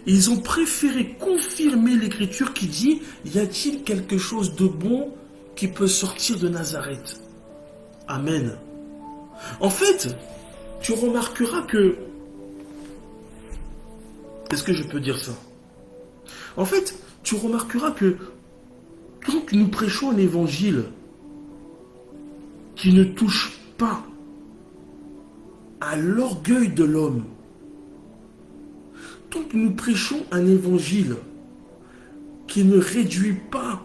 ils ont préféré confirmer l'écriture qui dit « Y a-t-il quelque chose de bon qui peut sortir de Nazareth ?» Amen. En fait, tu remarqueras que... Est-ce que je peux dire ça? En fait, tu remarqueras que quand nous prêchons un évangile qui ne touche pas à l'orgueil de l'homme, tant que nous prêchons un évangile qui ne réduit pas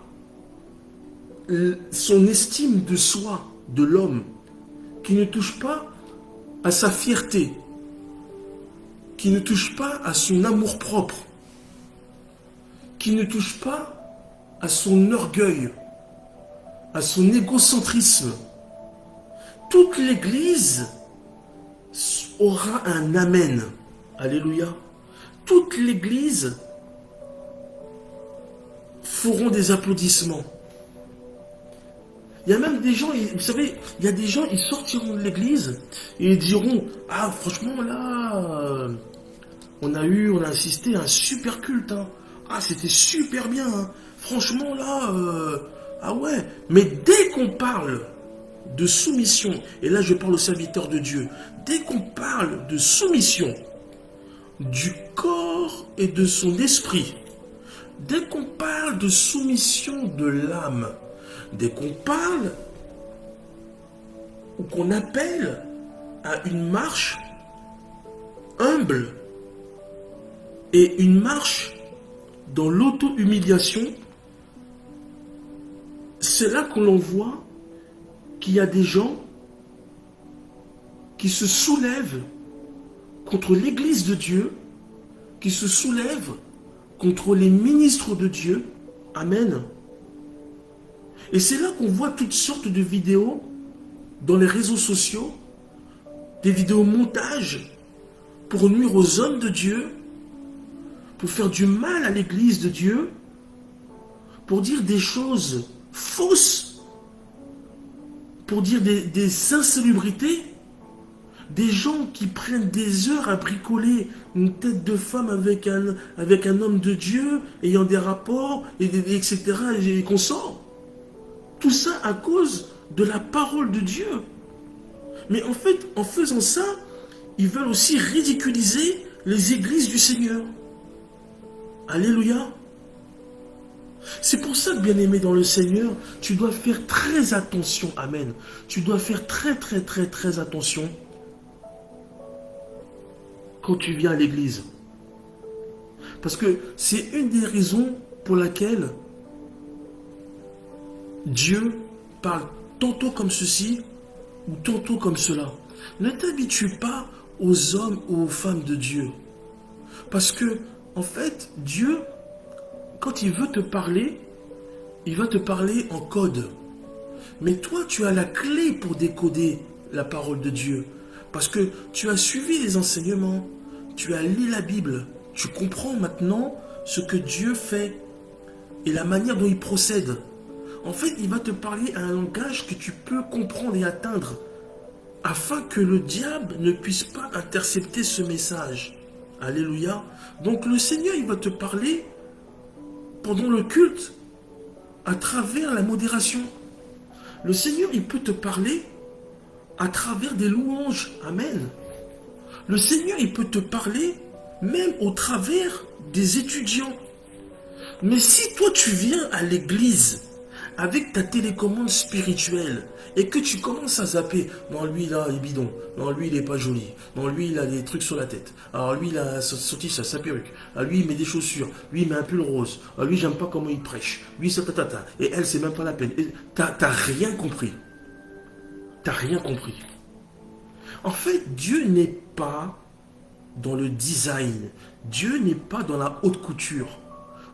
son estime de soi, de l'homme, qui ne touche pas à sa fierté, qui ne touche pas à son amour-propre, qui ne touche pas à son orgueil, à son égocentrisme, toute l'Église aura un Amen. Alléluia. Toute l'Église feront des applaudissements. Il y a même des gens, vous savez, il y a des gens, ils sortiront de l'église et ils diront, ah franchement là, on a assisté à un super culte, hein. Ah c'était super bien, hein. Franchement là, ah ouais. Mais dès qu'on parle de soumission, et là je parle aux serviteurs de Dieu, dès qu'on parle de soumission du corps et de son esprit, dès qu'on parle de soumission de l'âme, dès qu'on parle ou qu'on appelle à une marche humble et une marche dans l'auto-humiliation, c'est là que l'on voit qu'il y a des gens qui se soulèvent contre l'Église de Dieu, qui se soulèvent contre les ministres de Dieu. Amen. Et c'est là qu'on voit toutes sortes de vidéos dans les réseaux sociaux, des vidéos montages pour nuire aux hommes de Dieu, pour faire du mal à l'Église de Dieu, pour dire des choses fausses, pour dire des insalubrités, des gens qui prennent des heures à bricoler une tête de femme avec un homme de Dieu, ayant des rapports, etc., et qu'on sort. Tout ça à cause de la parole de Dieu. Mais en fait, en faisant ça, ils veulent aussi ridiculiser les églises du Seigneur. Alléluia. C'est pour ça que, bien-aimé dans le Seigneur, tu dois faire très attention. Amen. Tu dois faire très attention quand tu viens à l'église. Parce que c'est une des raisons pour laquelle Dieu parle tantôt comme ceci ou tantôt comme cela. Ne t'habitue pas aux hommes ou aux femmes de Dieu. Parce que, en fait, Dieu, quand il veut te parler, il va te parler en code. Mais toi, tu as la clé pour décoder la parole de Dieu. Parce que tu as suivi les enseignements, tu as lu la Bible, tu comprends maintenant ce que Dieu fait et la manière dont il procède. En fait, il va te parler à un langage que tu peux comprendre et atteindre, afin que le diable ne puisse pas intercepter ce message. Alléluia. Donc le Seigneur, il va te parler pendant le culte, à travers la modération. Le Seigneur, il peut te parler à travers des louanges. Amen. Le Seigneur, il peut te parler même au travers des étudiants. Mais si toi, tu viens à l'église avec ta télécommande spirituelle et que tu commences à zapper, non lui là il est bidon, non lui il est pas joli, non lui il a des trucs sur la tête, alors lui il a sorti sa perruque, ah lui il met des chaussures, lui il met un pull rose, ah lui j'aime pas comment il prêche, lui ça ta, et elle c'est même pas la peine, t'as rien compris, t'as rien compris. En fait Dieu n'est pas dans le design, Dieu n'est pas dans la haute couture,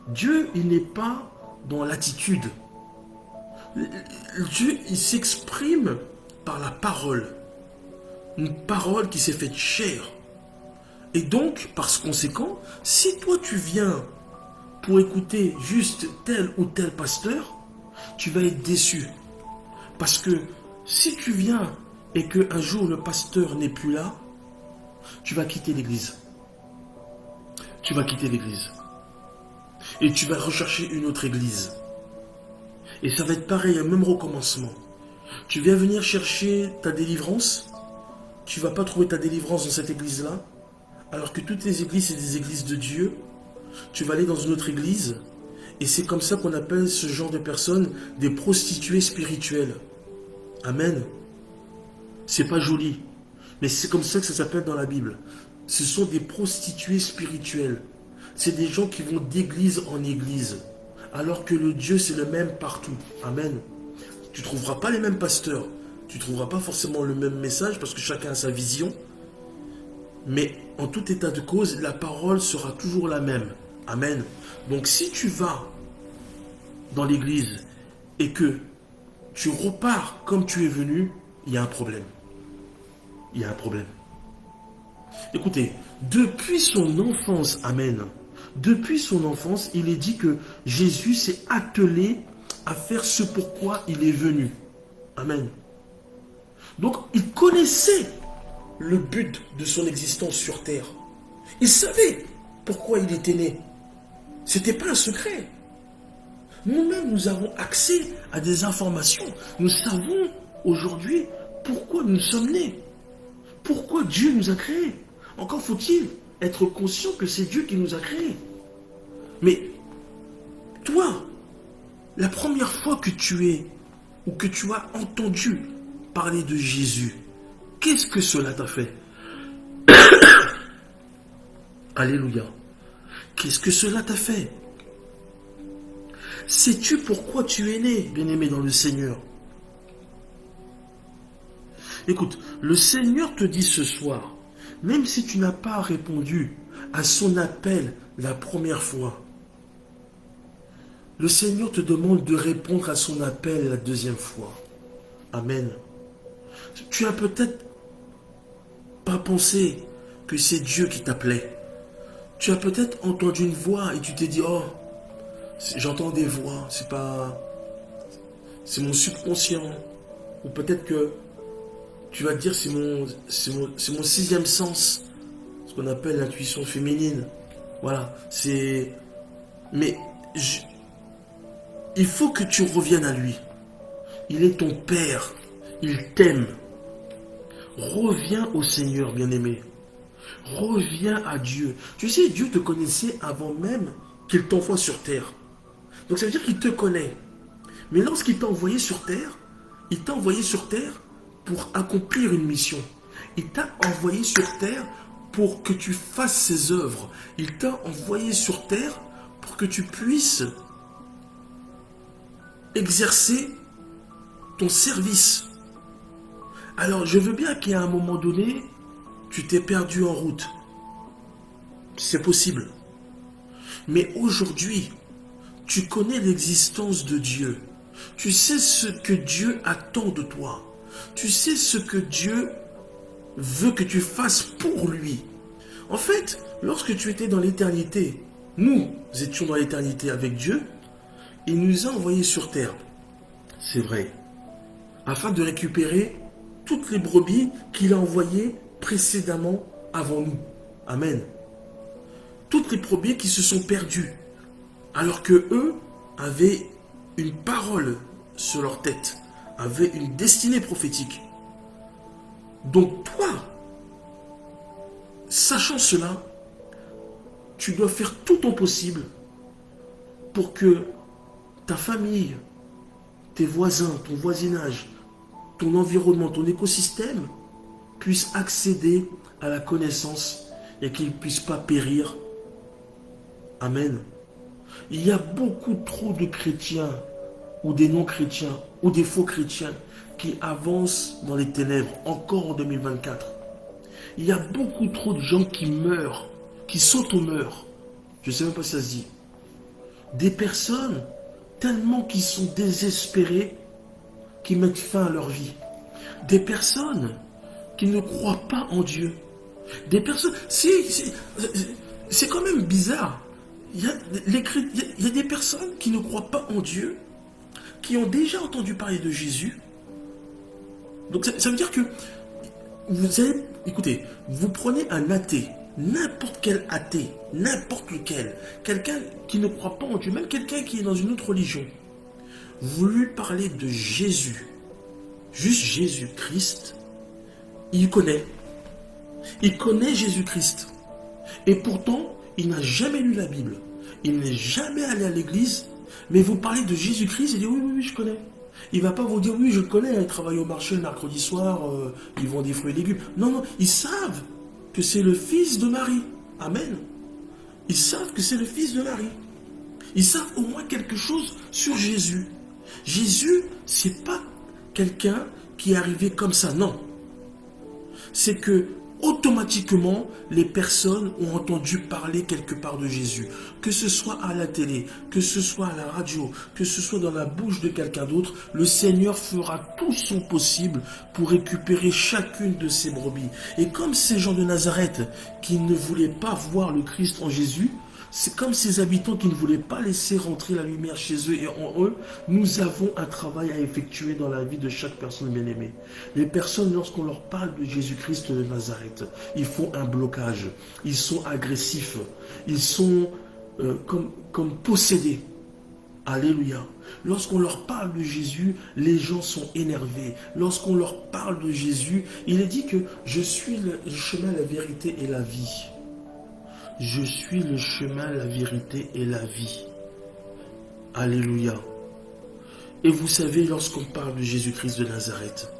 Dieu il n'est pas dans l'attitude. Dieu, il s'exprime par la parole. Une parole qui s'est faite chair. Et donc, par conséquent, si toi tu viens pour écouter juste tel ou tel pasteur, tu vas être déçu. Parce que si tu viens et qu'un jour le pasteur n'est plus là, tu vas quitter l'église. Tu vas quitter l'église. Et tu vas rechercher une autre église. Et ça va être pareil, un même recommencement. Tu viens venir chercher ta délivrance, tu ne vas pas trouver ta délivrance dans cette église-là, alors que toutes les églises, c'est des églises de Dieu. Tu vas aller dans une autre église, et c'est comme ça qu'on appelle ce genre de personnes des prostituées spirituelles. Amen. C'est pas joli, mais c'est comme ça que ça s'appelle dans la Bible. ce sont des prostituées spirituelles. C'est des gens qui vont d'église en église. Alors que le Dieu, c'est le même partout. Amen. Tu ne trouveras pas les mêmes pasteurs. Tu ne trouveras pas forcément le même message parce que chacun a sa vision. Mais en tout état de cause, la parole sera toujours la même. Amen. Donc si tu vas dans l'église et que tu repars comme tu es venu, il y a un problème. Il y a un problème. Écoutez, depuis son enfance, amen, depuis son enfance, il est dit que Jésus s'est attelé à faire ce pourquoi il est venu. Amen. Donc, il connaissait le but de son existence sur terre. Il savait pourquoi il était né. Ce n'était pas un secret. Nous-mêmes, nous avons accès à des informations. Nous savons aujourd'hui pourquoi nous sommes nés. Pourquoi Dieu nous a créés. Encore faut-il être conscient que c'est Dieu qui nous a créés. Mais toi, la première fois que tu es ou que tu as entendu parler de Jésus, qu'est-ce que cela t'a fait? Alléluia. Qu'est-ce que cela t'a fait? Sais-tu pourquoi tu es né, bien-aimé dans le Seigneur? Écoute, le Seigneur te dit ce soir, même si tu n'as pas répondu à son appel la première fois, le Seigneur te demande de répondre à son appel la deuxième fois. Amen. Tu as peut-être pas pensé que c'est Dieu qui t'appelait. Tu as peut-être entendu une voix et tu t'es dit, oh, j'entends des voix, c'est mon subconscient. Ou peut-être que tu vas te dire, c'est mon sixième sens, ce qu'on appelle l'intuition féminine. Voilà, mais il faut que tu reviennes à lui. Il est ton Père, il t'aime. Reviens au Seigneur, bien-aimé. Reviens à Dieu. Tu sais, Dieu te connaissait avant même qu'il t'envoie sur terre. Donc ça veut dire qu'il te connaît. Mais lorsqu'il t'a envoyé sur terre, il t'a envoyé sur terre pour accomplir une mission. Il t'a envoyé sur terre pour que tu fasses ses œuvres. Il t'a envoyé sur terre pour que tu puisses exercer ton service. Alors, je veux bien qu'à un moment donné, tu t'es perdu en route. C'est possible. Mais aujourd'hui, tu connais l'existence de Dieu. Tu sais ce que Dieu attend de toi. Tu sais ce que Dieu veut que tu fasses pour lui. En fait, lorsque tu étais dans l'éternité, nous étions dans l'éternité avec Dieu, il nous a envoyés sur terre. C'est vrai. Afin de récupérer toutes les brebis qu'il a envoyées précédemment avant nous. Amen. Toutes les brebis qui se sont perdues, alors que eux avaient une parole sur leur tête, avaient une destinée prophétique. Donc toi, sachant cela, tu dois faire tout ton possible pour que ta famille, tes voisins, ton voisinage, ton environnement, ton écosystème puissent accéder à la connaissance et qu'ils ne puissent pas périr. Amen. Il y a beaucoup trop de chrétiens ou des non-chrétiens ou des faux chrétiens qui avancent dans les ténèbres encore en 2024. Il y a beaucoup trop de gens qui meurent, qui s'auto-meurent. Je ne sais même pas si ça se dit. Des personnes tellement qui sont désespérées qui mettent fin à leur vie. Des personnes qui ne croient pas en Dieu. Des personnes... C'est quand même bizarre. Il y a des personnes qui ne croient pas en Dieu, qui ont déjà entendu parler de Jésus. Donc ça veut dire que vous allez... Écoutez, vous prenez un athée, n'importe quel athée, n'importe lequel, quelqu'un qui ne croit pas en Dieu, même quelqu'un qui est dans une autre religion, vous lui parlez de Jésus, juste Jésus-Christ, il connaît. Il connaît Jésus-Christ. Et pourtant, il n'a jamais lu la Bible. Il n'est jamais allé à l'église. Mais vous parlez de Jésus-Christ, il dit oui, oui, oui, je connais. Il ne va pas vous dire oui, je le connais, il travaille au marché le mercredi soir, ils vendent des fruits et légumes. Non, non, ils savent que c'est le fils de Marie. Amen. Ils savent que c'est le fils de Marie. Ils savent au moins quelque chose sur Jésus. Jésus, c'est pas quelqu'un qui est arrivé comme ça, non. C'est que automatiquement, les personnes ont entendu parler quelque part de Jésus. Que ce soit à la télé, que ce soit à la radio, que ce soit dans la bouche de quelqu'un d'autre, le Seigneur fera tout son possible pour récupérer chacune de ses brebis. Et comme ces gens de Nazareth qui ne voulaient pas voir le Christ en Jésus, c'est comme ces habitants qui ne voulaient pas laisser rentrer la lumière chez eux et en eux, nous avons un travail à effectuer dans la vie de chaque personne bien-aimée. Les personnes, lorsqu'on leur parle de Jésus-Christ de Nazareth, ils font un blocage, ils sont agressifs, ils sont comme possédés. Alléluia. Lorsqu'on leur parle de Jésus, les gens sont énervés. Lorsqu'on leur parle de Jésus, il est dit que je suis le chemin, la vérité et la vie. Je suis le chemin, la vérité et la vie. Alléluia. Et vous savez, lorsqu'on parle de Jésus-Christ de Nazareth,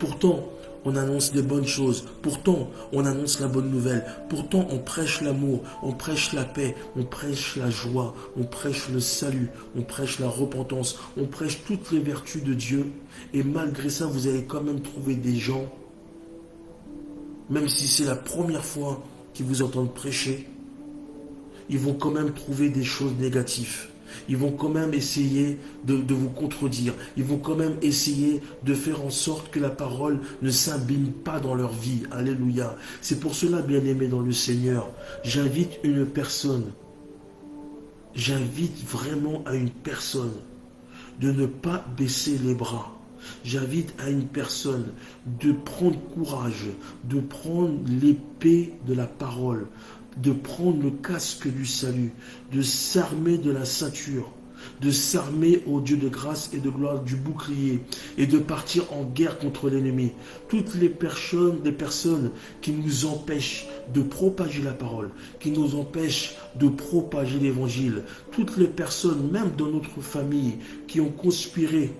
pourtant, on annonce des bonnes choses. Pourtant, on annonce la bonne nouvelle. Pourtant, on prêche l'amour, on prêche la paix, on prêche la joie, on prêche le salut, on prêche la repentance, on prêche toutes les vertus de Dieu. Et malgré ça, vous allez quand même trouver des gens, même si c'est la première fois qui vous entendent prêcher, ils vont quand même trouver des choses négatives. Ils vont quand même essayer de vous contredire. Ils vont quand même essayer de faire en sorte que la parole ne s'abîme pas dans leur vie. Alléluia. C'est pour cela, bien-aimés dans le Seigneur, j'invite une personne, j'invite vraiment à une personne de ne pas baisser les bras. J'invite à une personne de prendre courage, de prendre l'épée de la parole, de prendre le casque du salut, de s'armer de la ceinture, de s'armer au Dieu de grâce et de gloire du bouclier et de partir en guerre contre l'ennemi. Toutes les personnes qui nous empêchent de propager la parole, qui nous empêchent de propager l'évangile, toutes les personnes, même dans notre famille, qui ont conspiré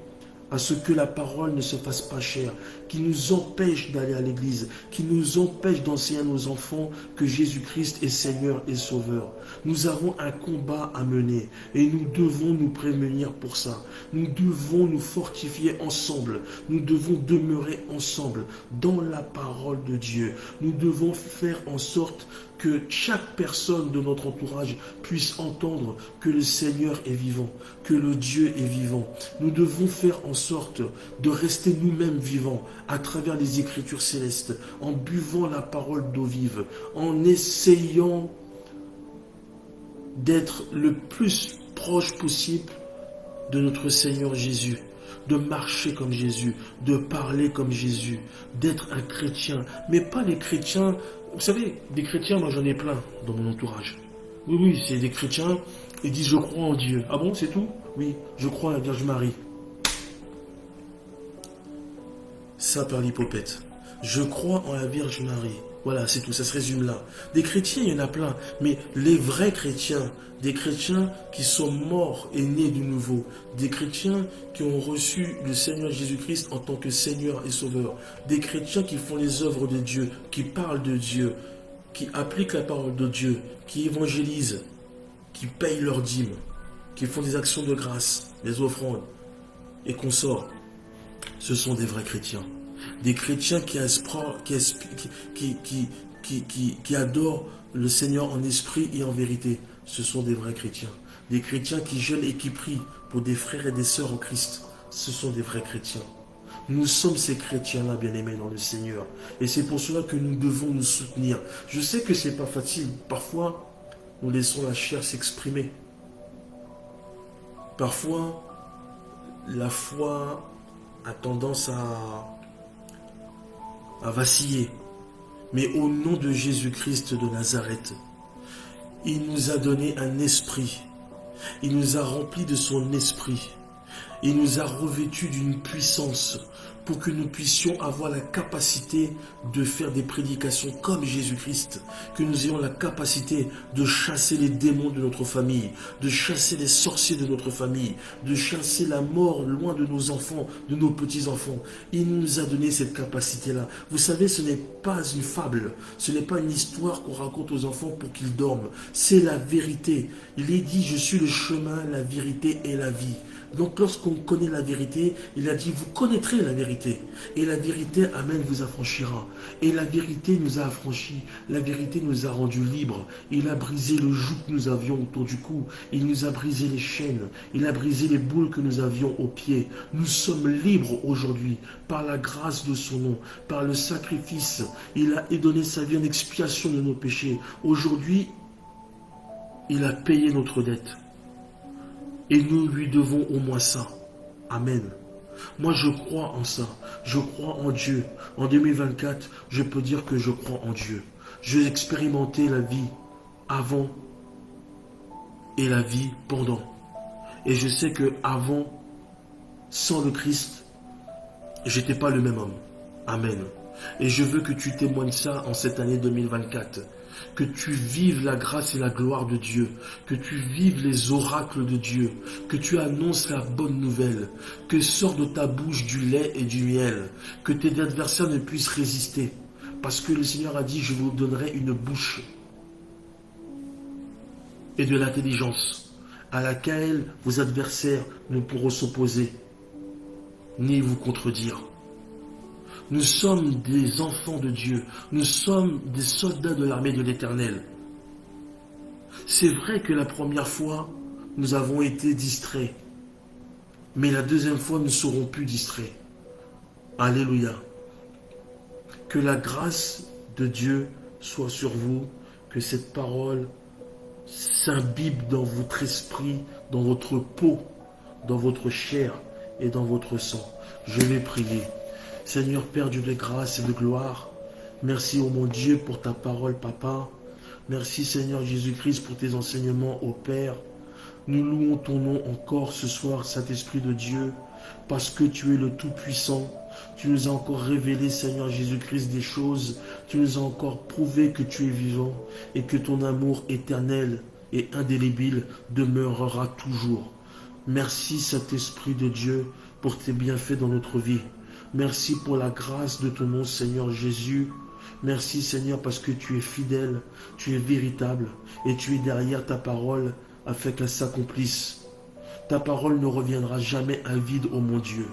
à ce que la parole ne se fasse pas chère, qui nous empêche d'aller à l'église, qui nous empêche d'enseigner à nos enfants que Jésus-Christ est Seigneur et Sauveur. Nous avons un combat à mener et nous devons nous prémunir pour ça. Nous devons nous fortifier ensemble. Nous devons demeurer ensemble dans la parole de Dieu. Nous devons faire en sorte que chaque personne de notre entourage puisse entendre que le Seigneur est vivant, que le Dieu est vivant. Nous devons faire en sorte de rester nous-mêmes vivants à travers les Écritures célestes, en buvant la parole d'eau vive, en essayant d'être le plus proche possible de notre Seigneur Jésus, de marcher comme Jésus, de parler comme Jésus, d'être un chrétien, mais pas les chrétiens. Vous savez, des chrétiens, moi j'en ai plein dans mon entourage. Oui, c'est des chrétiens, ils disent je crois en Dieu. Ah bon, c'est tout? Oui, je crois à la Vierge Marie. Ça par l'hypopète. Je crois en la Vierge Marie. Voilà, c'est tout, ça se résume là. Des chrétiens, il y en a plein, mais les vrais chrétiens, des chrétiens qui sont morts et nés de nouveau, des chrétiens qui ont reçu le Seigneur Jésus-Christ en tant que Seigneur et Sauveur, des chrétiens qui font les œuvres de Dieu, qui parlent de Dieu, qui appliquent la parole de Dieu, qui évangélisent, qui payent leurs dîmes, qui font des actions de grâce, des offrandes et consorts. Ce sont des vrais chrétiens. Des chrétiens qui adorent le Seigneur en esprit et en vérité. Ce sont des vrais chrétiens. Des chrétiens qui jeûnent et qui prient pour des frères et des sœurs en Christ. Ce sont des vrais chrétiens. Nous sommes ces chrétiens-là, bien-aimés dans le Seigneur. Et c'est pour cela que nous devons nous soutenir. Je sais que ce n'est pas facile. Parfois, nous laissons la chair s'exprimer. Parfois, la foi a tendance à vaciller. Mais au nom de Jésus-Christ de Nazareth, il nous a donné un esprit. Il nous a remplis de son esprit. Il nous a revêtus d'une puissance pour que nous puissions avoir la capacité de faire des prédications comme Jésus-Christ, que nous ayons la capacité de chasser les démons de notre famille, de chasser les sorciers de notre famille, de chasser la mort loin de nos enfants, de nos petits-enfants. Il nous a donné cette capacité-là. Vous savez, ce n'est pas une fable, ce n'est pas une histoire qu'on raconte aux enfants pour qu'ils dorment, c'est la vérité. Il est dit, je suis le chemin, la vérité et la vie. Donc lorsqu'on connaît la vérité, il a dit, vous connaîtrez la vérité. Et la vérité, amen, vous affranchira. Et la vérité nous a affranchis. La vérité nous a rendus libres. Il a brisé le joug que nous avions autour du cou. Il nous a brisé les chaînes. Il a brisé les boules que nous avions aux pieds. Nous sommes libres aujourd'hui par la grâce de son nom, par le sacrifice. Il a donné sa vie en expiation de nos péchés. Aujourd'hui, il a payé notre dette. Et nous lui devons au moins ça. Amen. Moi, je crois en ça. Je crois en Dieu. En 2024, je peux dire que je crois en Dieu. J'ai expérimenté la vie avant et la vie pendant. Et je sais que avant, sans le Christ, j'étais pas le même homme. Amen. Et je veux que tu témoignes ça en cette année 2024. Que tu vives la grâce et la gloire de Dieu, que tu vives les oracles de Dieu, que tu annonces la bonne nouvelle, que sort de ta bouche du lait et du miel, que tes adversaires ne puissent résister. Parce que le Seigneur a dit, je vous donnerai une bouche et de l'intelligence à laquelle vos adversaires ne pourront s'opposer, ni vous contredire. Nous sommes des enfants de Dieu. Nous sommes des soldats de l'armée de l'Éternel. C'est vrai que la première fois, nous avons été distraits. Mais la deuxième fois, nous ne serons plus distraits. Alléluia. Que la grâce de Dieu soit sur vous. Que cette parole s'imbibe dans votre esprit, dans votre peau, dans votre chair et dans votre sang. Je vais prier. Seigneur Père Dieu de grâce et de gloire, merci ô mon Dieu pour ta parole, Papa. Merci Seigneur Jésus-Christ pour tes enseignements, ô Père. Nous louons ton nom encore ce soir, Saint-Esprit de Dieu, parce que tu es le Tout-Puissant. Tu nous as encore révélé, Seigneur Jésus-Christ, des choses. Tu nous as encore prouvé que tu es vivant et que ton amour éternel et indélébile demeurera toujours. Merci, Saint-Esprit de Dieu, pour tes bienfaits dans notre vie. Merci pour la grâce de ton nom, Seigneur Jésus. Merci, Seigneur, parce que tu es fidèle, tu es véritable et tu es derrière ta parole afin qu'elle s'accomplisse. Ta parole ne reviendra jamais invide, ô mon Dieu,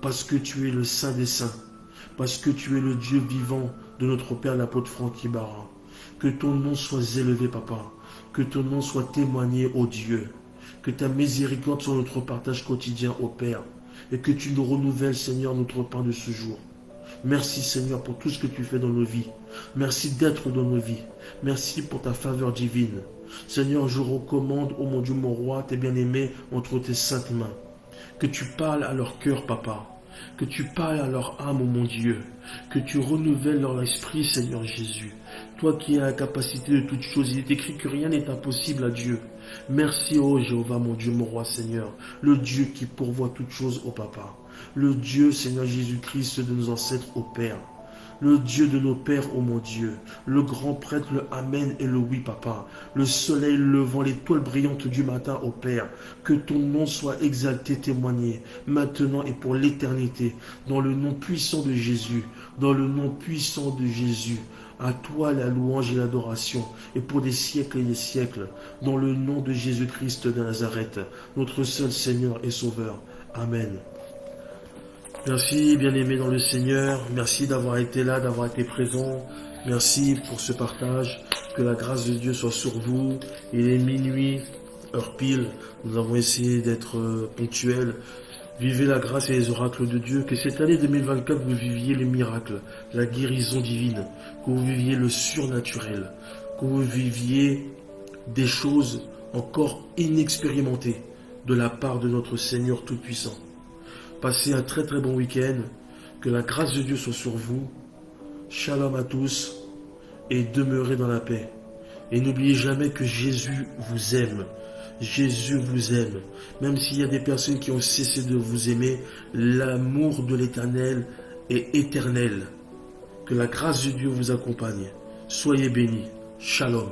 parce que tu es le Saint des Saints, parce que tu es le Dieu vivant de notre Père, l'apôtre Franck Ibarra. Que ton nom soit élevé, Papa, que ton nom soit témoigné, ô Dieu, que ta miséricorde soit notre partage quotidien, ô Père, et que tu nous renouvelles, Seigneur, notre pain de ce jour. Merci, Seigneur, pour tout ce que tu fais dans nos vies. Merci d'être dans nos vies. Merci pour ta faveur divine. Seigneur, je recommande, ô mon Dieu, mon roi, tes bien-aimés entre tes saintes mains. Que tu parles à leur cœur, Papa. Que tu parles à leur âme, ô mon Dieu. Que tu renouvelles leur esprit, Seigneur Jésus. Toi qui as la capacité de toutes choses, il est écrit que rien n'est impossible à Dieu. Merci, ô Jéhovah, mon Dieu, mon roi, Seigneur, le Dieu qui pourvoit toutes choses au Papa, le Dieu, Seigneur Jésus-Christ, de nos ancêtres au Père, le Dieu de nos pères, ô mon Dieu, le grand prêtre, le Amen et le oui, Papa, le soleil levant, l'étoile brillante du matin, ô Père, que ton nom soit exalté, témoigné, maintenant et pour l'éternité, dans le nom puissant de Jésus, dans le nom puissant de Jésus. À toi la louange et l'adoration, et pour des siècles et des siècles, dans le nom de Jésus-Christ de Nazareth, notre seul Seigneur et Sauveur. Amen. Merci, bien-aimés dans le Seigneur. Merci d'avoir été là, d'avoir été présent. Merci pour ce partage. Que la grâce de Dieu soit sur vous. Il est minuit, heure pile. Nous avons essayé d'être ponctuels. Vivez la grâce et les oracles de Dieu. Que cette année 2024, vous viviez les miracles, la guérison divine. Que vous viviez le surnaturel. Que vous viviez des choses encore inexpérimentées de la part de notre Seigneur Tout-Puissant. Passez un très très bon week-end. Que la grâce de Dieu soit sur vous. Shalom à tous. Et demeurez dans la paix. Et n'oubliez jamais que Jésus vous aime. Jésus vous aime. Même s'il y a des personnes qui ont cessé de vous aimer, l'amour de l'Éternel est éternel. Que la grâce de Dieu vous accompagne. Soyez bénis. Shalom.